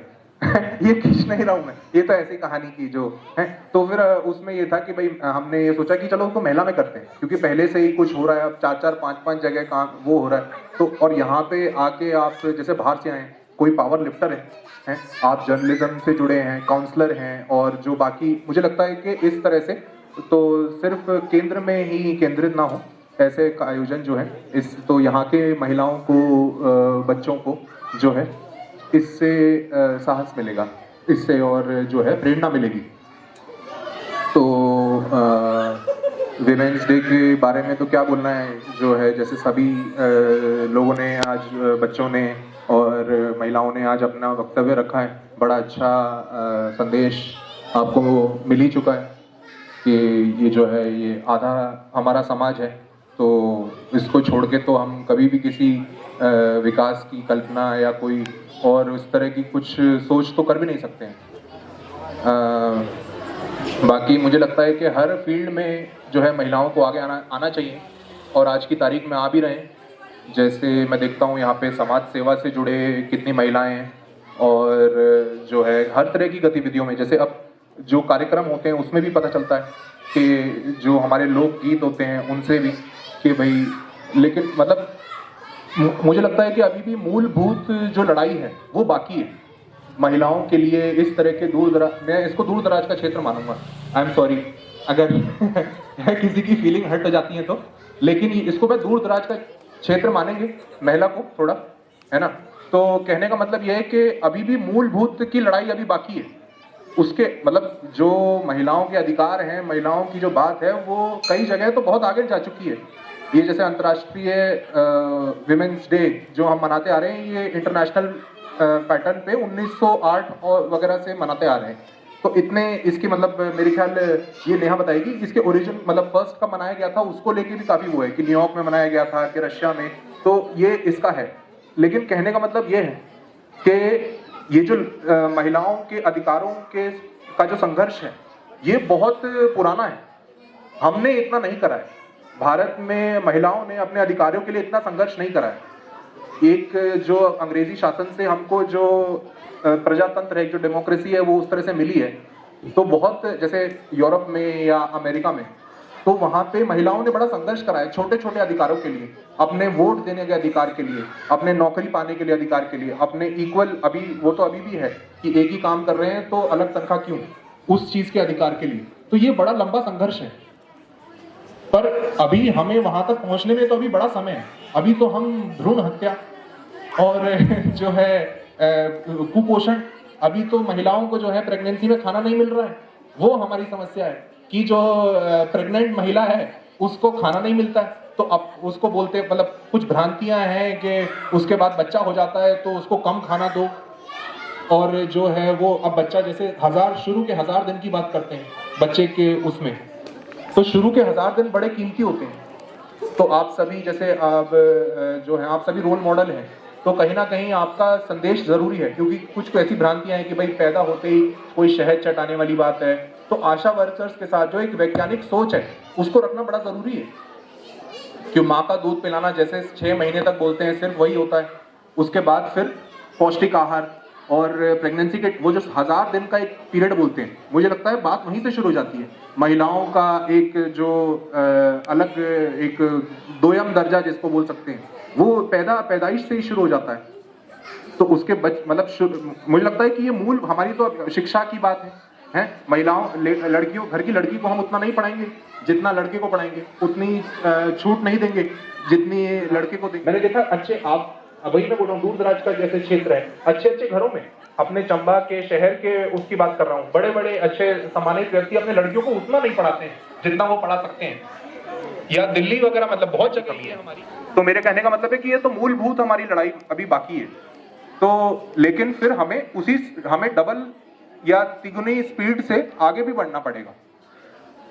ये खींच नहीं रहा हूँ मैं, ये तो ऐसी कहानी की जो है। तो फिर उसमें ये था कि भाई हमने ये सोचा कि चलो उसको महिला में करते हैं, क्योंकि पहले से ही कुछ हो रहा है, अब 4-4, 5-5 जगह काम वो हो रहा है। तो और यहाँ पे आके आप जैसे बाहर से आए, कोई पावर लिफ्टर है, आप जर्नलिज्म से जुड़े हैं, काउंसलर हैं, और जो बाकी, मुझे लगता है कि इस तरह से तो सिर्फ केंद्र में ही केंद्रित ना हो ऐसे का आयोजन जो है, इस तो यहाँ के महिलाओं को, बच्चों को जो है इससे साहस मिलेगा, इससे और जो है प्रेरणा मिलेगी। तो विमेंस डे के बारे में तो क्या बोलना है, जो है जैसे सभी लोगों ने आज, बच्चों ने और महिलाओं ने आज अपना वक्तव्य रखा है, बड़ा अच्छा संदेश आपको मिल ही चुका है कि ये जो है ये आधा हमारा समाज है, तो इसको छोड़ के तो हम कभी भी किसी विकास की कल्पना या कोई और उस तरह की कुछ सोच तो कर भी नहीं सकते हैं। बाकी मुझे लगता है कि हर फील्ड में जो है महिलाओं को आगे आना चाहिए, और आज की तारीख में आ भी रहे हैं। जैसे मैं देखता हूँ यहाँ पे समाज सेवा से जुड़े कितनी महिलाएं हैं, और जो है हर तरह की गतिविधियों में, जैसे अब जो कार्यक्रम होते हैं उसमें भी पता चलता है कि जो हमारे लोकगीत होते हैं उनसे भी कि भाई, लेकिन मतलब मुझे लगता है कि अभी भी मूलभूत जो लड़ाई है वो बाकी है महिलाओं के लिए। इस तरह के दूर दराज, मैं इसको दूर दराज का क्षेत्र मानूंगा, आई एम सॉरी अगर किसी की फीलिंग हर्ट हो जाती है तो, लेकिन इसको मैं दूर दराज का क्षेत्र मानेंगे महिला को थोड़ा, है ना। तो कहने का मतलब यह है कि अभी भी मूलभूत की लड़ाई अभी बाकी है। उसके मतलब जो महिलाओं के अधिकार हैं, महिलाओं की जो बात है, वो कई जगह तो बहुत आगे जा चुकी है। ये जैसे अंतर्राष्ट्रीय विमेंस डे जो हम मनाते आ रहे हैं, ये इंटरनेशनल पैटर्न पे 1908 और वगैरह से मनाते आ रहे हैं। तो इतने इसकी मतलब मेरे ख्याल ये नेहा बताएगी, इसके ओरिजिन मतलब फर्स्ट कब मनाया गया था उसको लेके भी काफी वो है कि न्यूयॉर्क में मनाया गया था कि रशिया में, तो ये इसका है। लेकिन कहने का मतलब ये है कि ये जो महिलाओं के अधिकारों के का जो संघर्ष है ये बहुत पुराना है, हमने इतना नहीं करा है। भारत में महिलाओं ने अपने अधिकारों के लिए इतना संघर्ष नहीं करा है। एक जो अंग्रेजी शासन से हमको जो प्रजातंत्र है, जो डेमोक्रेसी है, वो उस तरह से मिली है, तो बहुत जैसे यूरोप में या अमेरिका में, तो वहाँ पे महिलाओं ने बड़ा संघर्ष करा है छोटे छोटे अधिकारों के लिए, अपने वोट देने के अधिकार के लिए, अपने नौकरी पाने के लिए अधिकार के लिए, अपने इक्वल, अभी वो तो अभी भी है कि एक ही काम कर रहे हैं तो अलग तनख्वाह क्यों, उस चीज के अधिकार के लिए। तो ये बड़ा लंबा संघर्ष है, पर अभी हमें वहां तक पहुंचने में तो अभी बड़ा समय है। अभी तो हम भ्रूण हत्या और जो है कुपोषण, अभी तो महिलाओं को जो है प्रेगनेंसी में खाना नहीं मिल रहा है, वो हमारी समस्या है कि जो प्रेग्नेंट महिला है उसको खाना नहीं मिलता है, तो अब उसको बोलते मतलब कुछ भ्रांतियां हैं कि उसके बाद बच्चा हो जाता है तो उसको कम खाना दो, और जो है वो अब बच्चा जैसे शुरू के 1000 दिन की बात करते हैं बच्चे के उसमें, तो शुरू के 1000 दिन बड़े कीमती होते हैं। तो आप सभी जैसे आप जो है आप सभी रोल मॉडल हैं, तो कहीं ना कहीं आपका संदेश जरूरी है, क्योंकि कुछ ऐसी भ्रांतियां हैं कि भाई पैदा होते ही कोई शहद चटाने वाली बात है। तो आशा वर्कर्स के साथ जो एक वैज्ञानिक सोच है उसको रखना बड़ा जरूरी है, कि माँ का दूध पिलाना जैसे 6 महीने तक बोलते हैं सिर्फ वही होता है, उसके बाद फिर पौष्टिक आहार और प्रेगनेंसी के वो जो 1000 दिन का एक पीरियड बोलते हैं, मुझे लगता है बात वहीं से शुरू हो जाती है। महिलाओं का एक जो अलग एक दोयम दर्जा जिसको बोल सकते हैं, वो पैदाइश से ही शुरू हो जाता है। तो उसके मतलब मुझे लगता है कि ये मूल हमारी तो शिक्षा की बात है। महिलाओं लड़कियों, घर की लड़की को हम उतना नहीं पढ़ाएंगे जितना लड़के को पढ़ाएंगे, उतनी छूट नहीं देंगे जितनी लड़के को देंगे। मैंने देखा अच्छे, आप वही मैं बोल रहा हूँ, दूर दराज का जैसे क्षेत्र है, अच्छे अच्छे घरों में, अपने चंबा के शहर के उसकी बात कर रहा हूँ, बड़े बड़े अच्छे सम्मानित व्यक्ति अपने लड़कियों को उतना नहीं पढ़ाते हैं जितना वो पढ़ा सकते हैं, या दिल्ली वगैरह मतलब बहुत जगह है हमारी। तो मेरे कहने का मतलब है कि ये तो मूलभूत हमारी लड़ाई अभी बाकी है। तो लेकिन फिर हमें डबल या तिगुनी स्पीड से आगे भी बढ़ना पड़ेगा,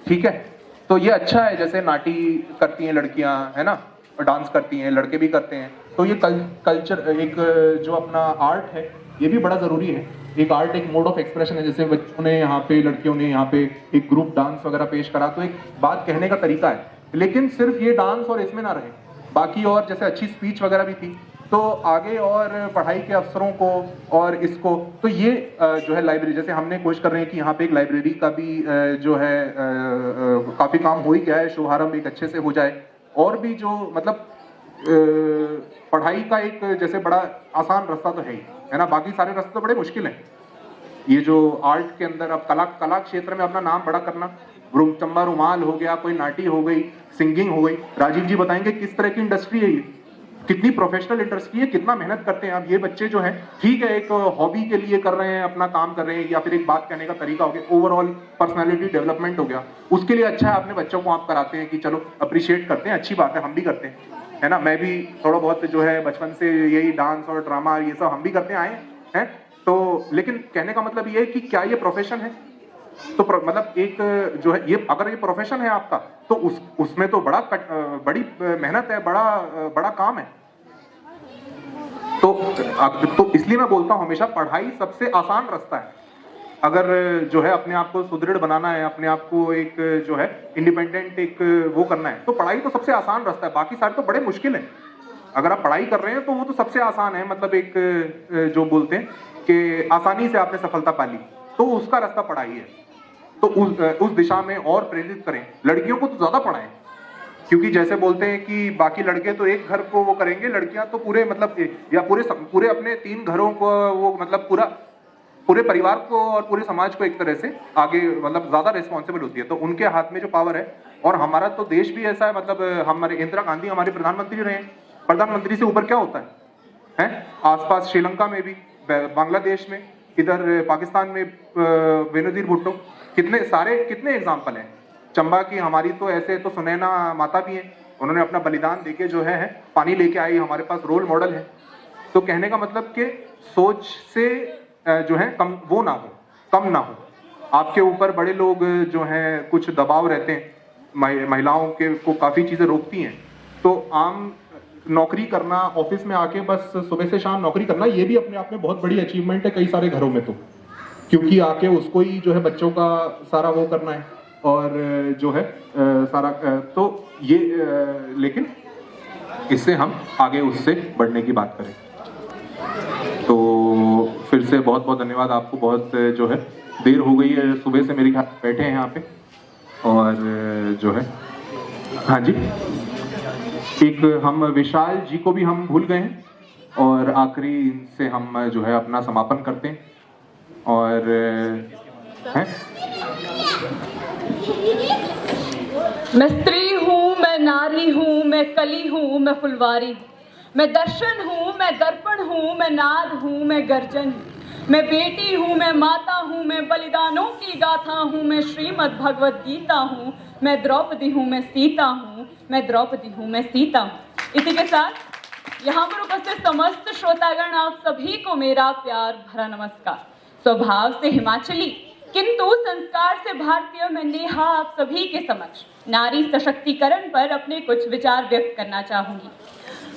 ठीक है। तो ये अच्छा है, जैसे नाटी करती हैं लड़कियां, है ना, डांस करती हैं, लड़के भी करते हैं, तो ये कल्चर एक जो अपना आर्ट है ये भी बड़ा जरूरी है। एक आर्ट एक मोड ऑफ एक्सप्रेशन है, जैसे बच्चों ने यहाँ पे, लड़कियों ने यहाँ पे एक ग्रुप डांस वगैरह पेश करा, तो एक बात कहने का तरीका है। लेकिन सिर्फ ये डांस और इसमें ना रहे, बाकी और जैसे अच्छी स्पीच वगैरह भी थी, तो आगे और पढ़ाई के अवसरों को और इसको, तो ये जो है लाइब्रेरी, जैसे हमने कोशिश कर रहे हैं कि यहाँ पे एक लाइब्रेरी का भी जो है काफी काम हो ही गया है, शुभारंभ एक अच्छे से हो जाए, और भी जो मतलब पढ़ाई का एक जैसे बड़ा आसान रास्ता तो है ही, है ना, बाकी सारे रास्ते तो बड़े मुश्किल हैं। ये जो आर्ट के अंदर अब कला क्षेत्र में अपना नाम बड़ा करना, चंबा रुमाल हो गया, कोई नाटी हो गई, सिंगिंग हो गई, राजीव जी बताएंगे किस तरह की इंडस्ट्री है ये, कितनी प्रोफेशनल इंडस्ट्री है, कितना मेहनत करते हैं। अब ये बच्चे जो हैं, ठीक है, एक हॉबी के लिए कर रहे हैं, अपना काम कर रहे हैं, या फिर एक बात कहने का तरीका हो गया, ओवरऑल पर्सनालिटी डेवलपमेंट हो गया, उसके लिए अच्छा है अपने बच्चों को आप कराते हैं कि चलो अप्रिशिएट करते हैं, अच्छी बात है, हम भी करते हैं, है ना। मैं भी थोड़ा बहुत जो है बचपन से यही डांस और ड्रामा ये सब हम भी करते आए हैं। तो लेकिन कहने का मतलब ये है कि क्या ये प्रोफेशन है, तो मतलब एक जो है ये, अगर ये प्रोफेशन है आपका, तो उसमें तो बड़ी मेहनत है, बड़ा काम है। तो इसलिए मैं बोलता हूँ हमेशा पढ़ाई सबसे आसान रास्ता है। अगर जो है अपने आप को सुदृढ़ बनाना है, अपने आप को एक जो है इंडिपेंडेंट एक वो करना है, तो पढ़ाई तो सबसे आसान रास्ता है, बाकी सारे तो बड़े मुश्किल हैं। अगर आप पढ़ाई कर रहे हैं तो वो तो सबसे आसान है, मतलब एक जो बोलते हैं कि आसानी से आपने सफलता पा ली, तो उसका रास्ता पढ़ाई है। तो उस दिशा में और प्रेरित करें, लड़कियों को तो ज्यादा पढ़ाएं, क्योंकि जैसे बोलते हैं कि बाकी लड़के तो एक घर को वो करेंगे, लड़कियां तो पूरे मतलब या पूरे अपने 3 घरों को वो मतलब पूरे परिवार को और पूरे समाज को एक तरह से आगे मतलब ज्यादा रिस्पॉन्सिबल होती है। तो उनके हाथ में जो पावर है, और हमारा तो देश भी ऐसा है, मतलब हमारे इंदिरा गांधी हमारे प्रधानमंत्री रहे हैं, प्रधानमंत्री से ऊपर क्या होता है? आसपास श्रीलंका में भी, बांग्लादेश में, इधर पाकिस्तान में बेनजीर भुट्टो, कितने एग्जाम्पल हैं। चंबा की हमारी तो ऐसे तो सुनैना माता भी हैं, उन्होंने अपना बलिदान देके जो है पानी लेके आई, हमारे पास रोल मॉडल है। तो कहने का मतलब कि सोच से जो है कम ना हो, आपके ऊपर बड़े लोग जो हैं कुछ दबाव रहते हैं, महिलाओं के को काफ़ी चीज़ें रोकती हैं। तो आम नौकरी करना, ऑफिस में आके बस सुबह से शाम नौकरी करना, ये भी अपने आप में बहुत बड़ी अचीवमेंट है कई सारे घरों में, तो क्योंकि आके उसको ही जो है बच्चों का सारा वो करना है और जो है सारा तो ये लेकिन इससे हम आगे उससे बढ़ने की बात करें। तो फिर से बहुत बहुत धन्यवाद आपको। बहुत जो है देर हो गई है, सुबह से मेरे ख्याल बैठे हैं यहाँ पे, और जो है हाँ जी, एक हम विशाल जी को भी हम भूल गए हैं, और आखिरी से हम जो है अपना समापन करते हैं। और हैं मैं स्त्री हूँ, मैं नारी हूँ, मैं कली हूँ, मैं फुलवारी, मैं दर्शन हूँ, मैं दर्पण हूँ, मैं नाद हूँ, मैं गर्जन, मैं बेटी हूँ, मैं माता हूँ, मैं बलिदानों की गाथा हूँ, मैं श्रीमद् भगवद गीता हूँ, मैं द्रौपदी हूँ, मैं सीता हूँ, मैं द्रौपदी हूँ, मैं सीता हूँ। इसी के साथ यहाँ पर उपस्थित समस्त श्रोतागण, आप सभी को मेरा प्यार भरा नमस्कार। स्वभाव से हिमाचली किंतु संस्कार से भारतीय मैं नेहा आप सभी के समक्ष नारी सशक्तिकरण पर अपने कुछ विचार व्यक्त करना चाहूंगी।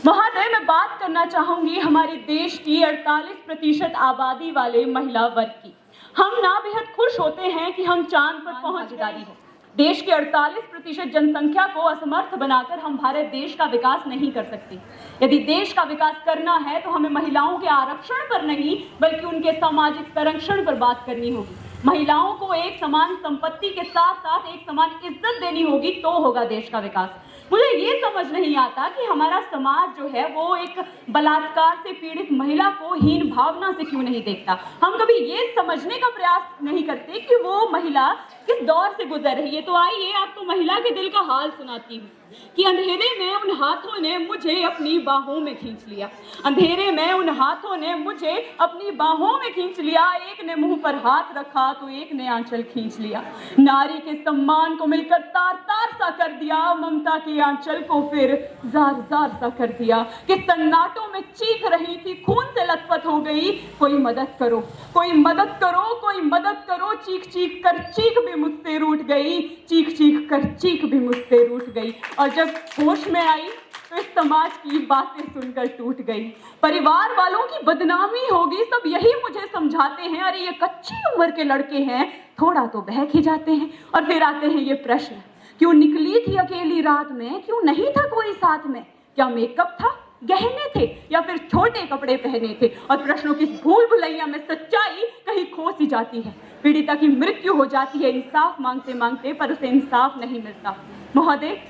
महोदय, मैं बात करना चाहूंगी हमारे देश की 48% आबादी वाले महिला वर्ग की। हम ना बेहद खुश होते हैं कि हम चांद पर पहुंच गए हैं। देश की 48% जनसंख्या को असमर्थ बनाकर हम भारत देश का विकास नहीं कर सकते। यदि देश का विकास करना है तो हमें महिलाओं के आरक्षण पर नहीं बल्कि उनके सामाजिक संरक्षण पर बात करनी होगी। महिलाओं को एक समान संपत्ति के साथ साथ एक समान इज्जत देनी होगी, तो होगा देश का विकास। मुझे ये समझ नहीं आता कि हमारा समाज जो है वो एक बलात्कार से पीड़ित महिला को हीन भावना से क्यों नहीं देखता। हम कभी ये समझने का प्रयास नहीं करते कि वो महिला किस दौर से गुजर रही है। तो आइए आपको महिला के दिल का हाल सुनाती हूँ कि अंधेरे में उन हाथों ने मुझे अपनी बाहों में खींच लिया। अंधेरे में उन हाथों ने मुझे अपनी बाहों में खींच लिया। एक ने मुंह पर हाथ रखा तो एक ने आंचल खींच लिया। नारी के सम्मान को मिलकर तार तार सा कर दिया, ममता के आंचल को फिर जार जार सा कर दिया कि सन्नाटों में चीख रही थी, खून से लथपथ हो गई। कोई मदद करो, कोई मदद करो, कोई मदद करो। चीख चीख कर चीख भी मुझसे रूठ गई, चीख चीख कर चीख भी मुझसे रूठ गई। और जब होश में आई तो इस समाज की बातें सुनकर टूट गई। परिवार वालों की बदनामी होगी, सब यही मुझे समझाते हैं। अरे ये कच्ची उम्र के लड़के हैं, थोड़ा तो बहक ही जाते हैं। और फिर आते हैं ये प्रश्न, क्यों निकली थी अकेली रात में, क्यों नहीं था कोई साथ में? क्या मेकअप था, गहने थे, या फिर छोटे कपड़े पहने थे? और प्रश्नों की भूल भुलैया में सच्चाई कहीं खो सी जाती है। पीड़िता की मृत्यु हो जाती है इंसाफ मांगते मांगते, पर उसे इंसाफ नहीं मिलता। महोदय,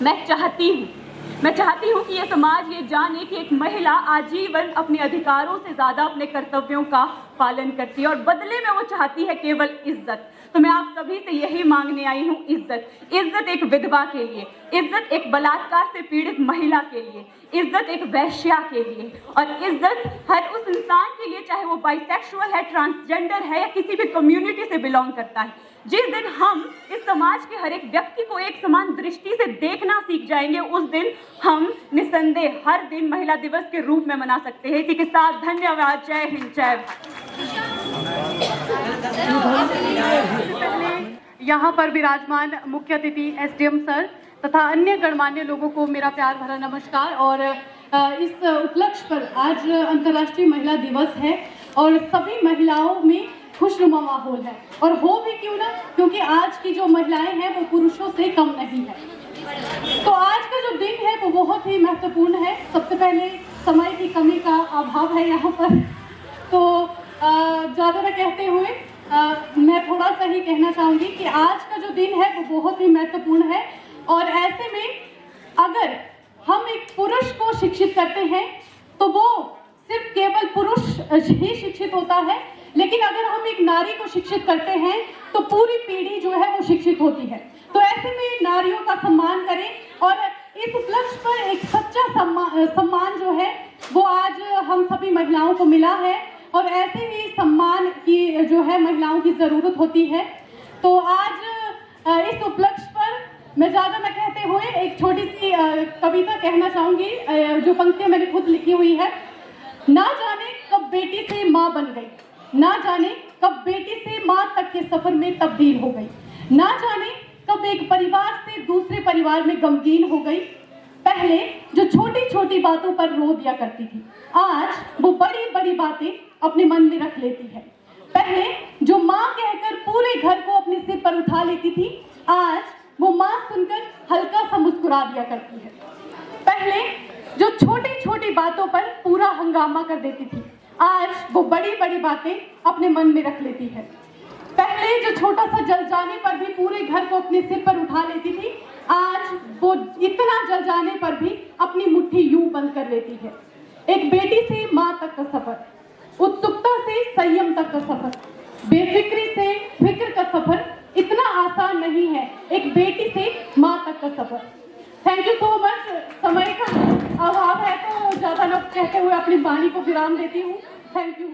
मैं चाहती हूँ कि ये समाज ये जाने कि एक महिला आजीवन अपने अधिकारों से ज्यादा अपने कर्तव्यों का पालन करती है, और बदले में वो चाहती है केवल इज्जत। तो मैं आप सभी से यही मांगने आई हूँ, इज्जत। इज्जत एक विधवा के लिए, इज्जत एक बलात्कार से पीड़ित महिला के लिए, इज्जत एक वैश्या के लिए, और इज्जत हर उस इंसान के लिए, चाहे वो बाइसेक्सुअल है, ट्रांसजेंडर है, या किसी भी कम्युनिटी से बिलोंग करता है। जिस दिन हम इस समाज के हर एक व्यक्ति को एक समान दृष्टि से देखना सीख जाएंगे, उस दिन हम निसंदेह हर दिन महिला दिवस के रूप में मना सकते हैं। इसी के साथ धन्यवाद। जय हिंद, जय भारत। यहाँ पर विराजमान मुख्य अतिथि एसडीएम सर तथा अन्य गणमान्य लोगों को मेरा प्यार भरा नमस्कार। और इस उपलक्ष्य पर आज अंतर्राष्ट्रीय महिला दिवस है और सभी महिलाओं में खुशनुमा माहौल है, और हो भी क्यों ना, क्योंकि आज की जो महिलाएं हैं वो पुरुषों से कम नहीं है। तो आज का जो दिन है वो बहुत ही महत्वपूर्ण है। सबसे पहले समय की कमी का अभाव है यहाँ पर, तो ज़्यादा न कहते हुए मैं थोड़ा सा ही कहना चाहूँगी कि आज का जो दिन है वो बहुत ही महत्वपूर्ण है। और ऐसे में अगर हम एक पुरुष को शिक्षित करते हैं तो वो सिर्फ केवल पुरुष ही शिक्षित होता है, लेकिन अगर हम एक नारी को शिक्षित करते हैं तो पूरी पीढ़ी जो है वो शिक्षित होती है। तो ऐसे में नारियों का सम्मान करें, और इस उपलक्ष्य पर एक सच्चा सम्मान जो है वो आज हम सभी महिलाओं को मिला है, और ऐसे ही सम्मान की जो है महिलाओं की ज़रूरत होती है। तो आज इस उपलक्ष्य पर मैं ज़्यादा न कहते हुए एक छोटी सी कविता कहना चाहूँगी, जो पंक्तियाँ मैंने खुद लिखी हुई है। ना जाने कब बेटी से माँ बन गई, ना जाने कब बेटी से माँ तक के सफर में तब्दील हो गई, ना जाने कब एक परिवार से दूसरे परिवार में गमगीन हो गई। पहले जो छोटी छोटी बातों पर रो दिया करती थी, आज वो बड़ी बड़ी बातें अपने मन में रख लेती है। पहले जो माँ कहकर पूरे घर को अपने सिर पर उठा लेती थी, आज वो माँ सुनकर हल्का सा मुस्कुरा दिया करती है। पहले जो छोटी छोटी बातों पर पूरा हंगामा कर देती थी, आज वो बड़ी बड़ी बातें अपने मन में रख लेती है। पहले जो छोटा सा जल जाने पर भी पूरे घर को अपने सिर पर उठा लेती थी, आज वो इतना जल जाने पर भी अपनी मुट्ठी यूं बंद कर लेती है। एक बेटी से माँ तक का सफर, उत्सुकता से संयम तक का सफर, बेफिक्री से फिक्र का सफर इतना आसान नहीं है, एक बेटी से माँ तक का सफर। Thank you so much. समय का अभाव है तो ज्यादा न कहते हुए अपनी वाणी को विराम देती हूँ। Thank you.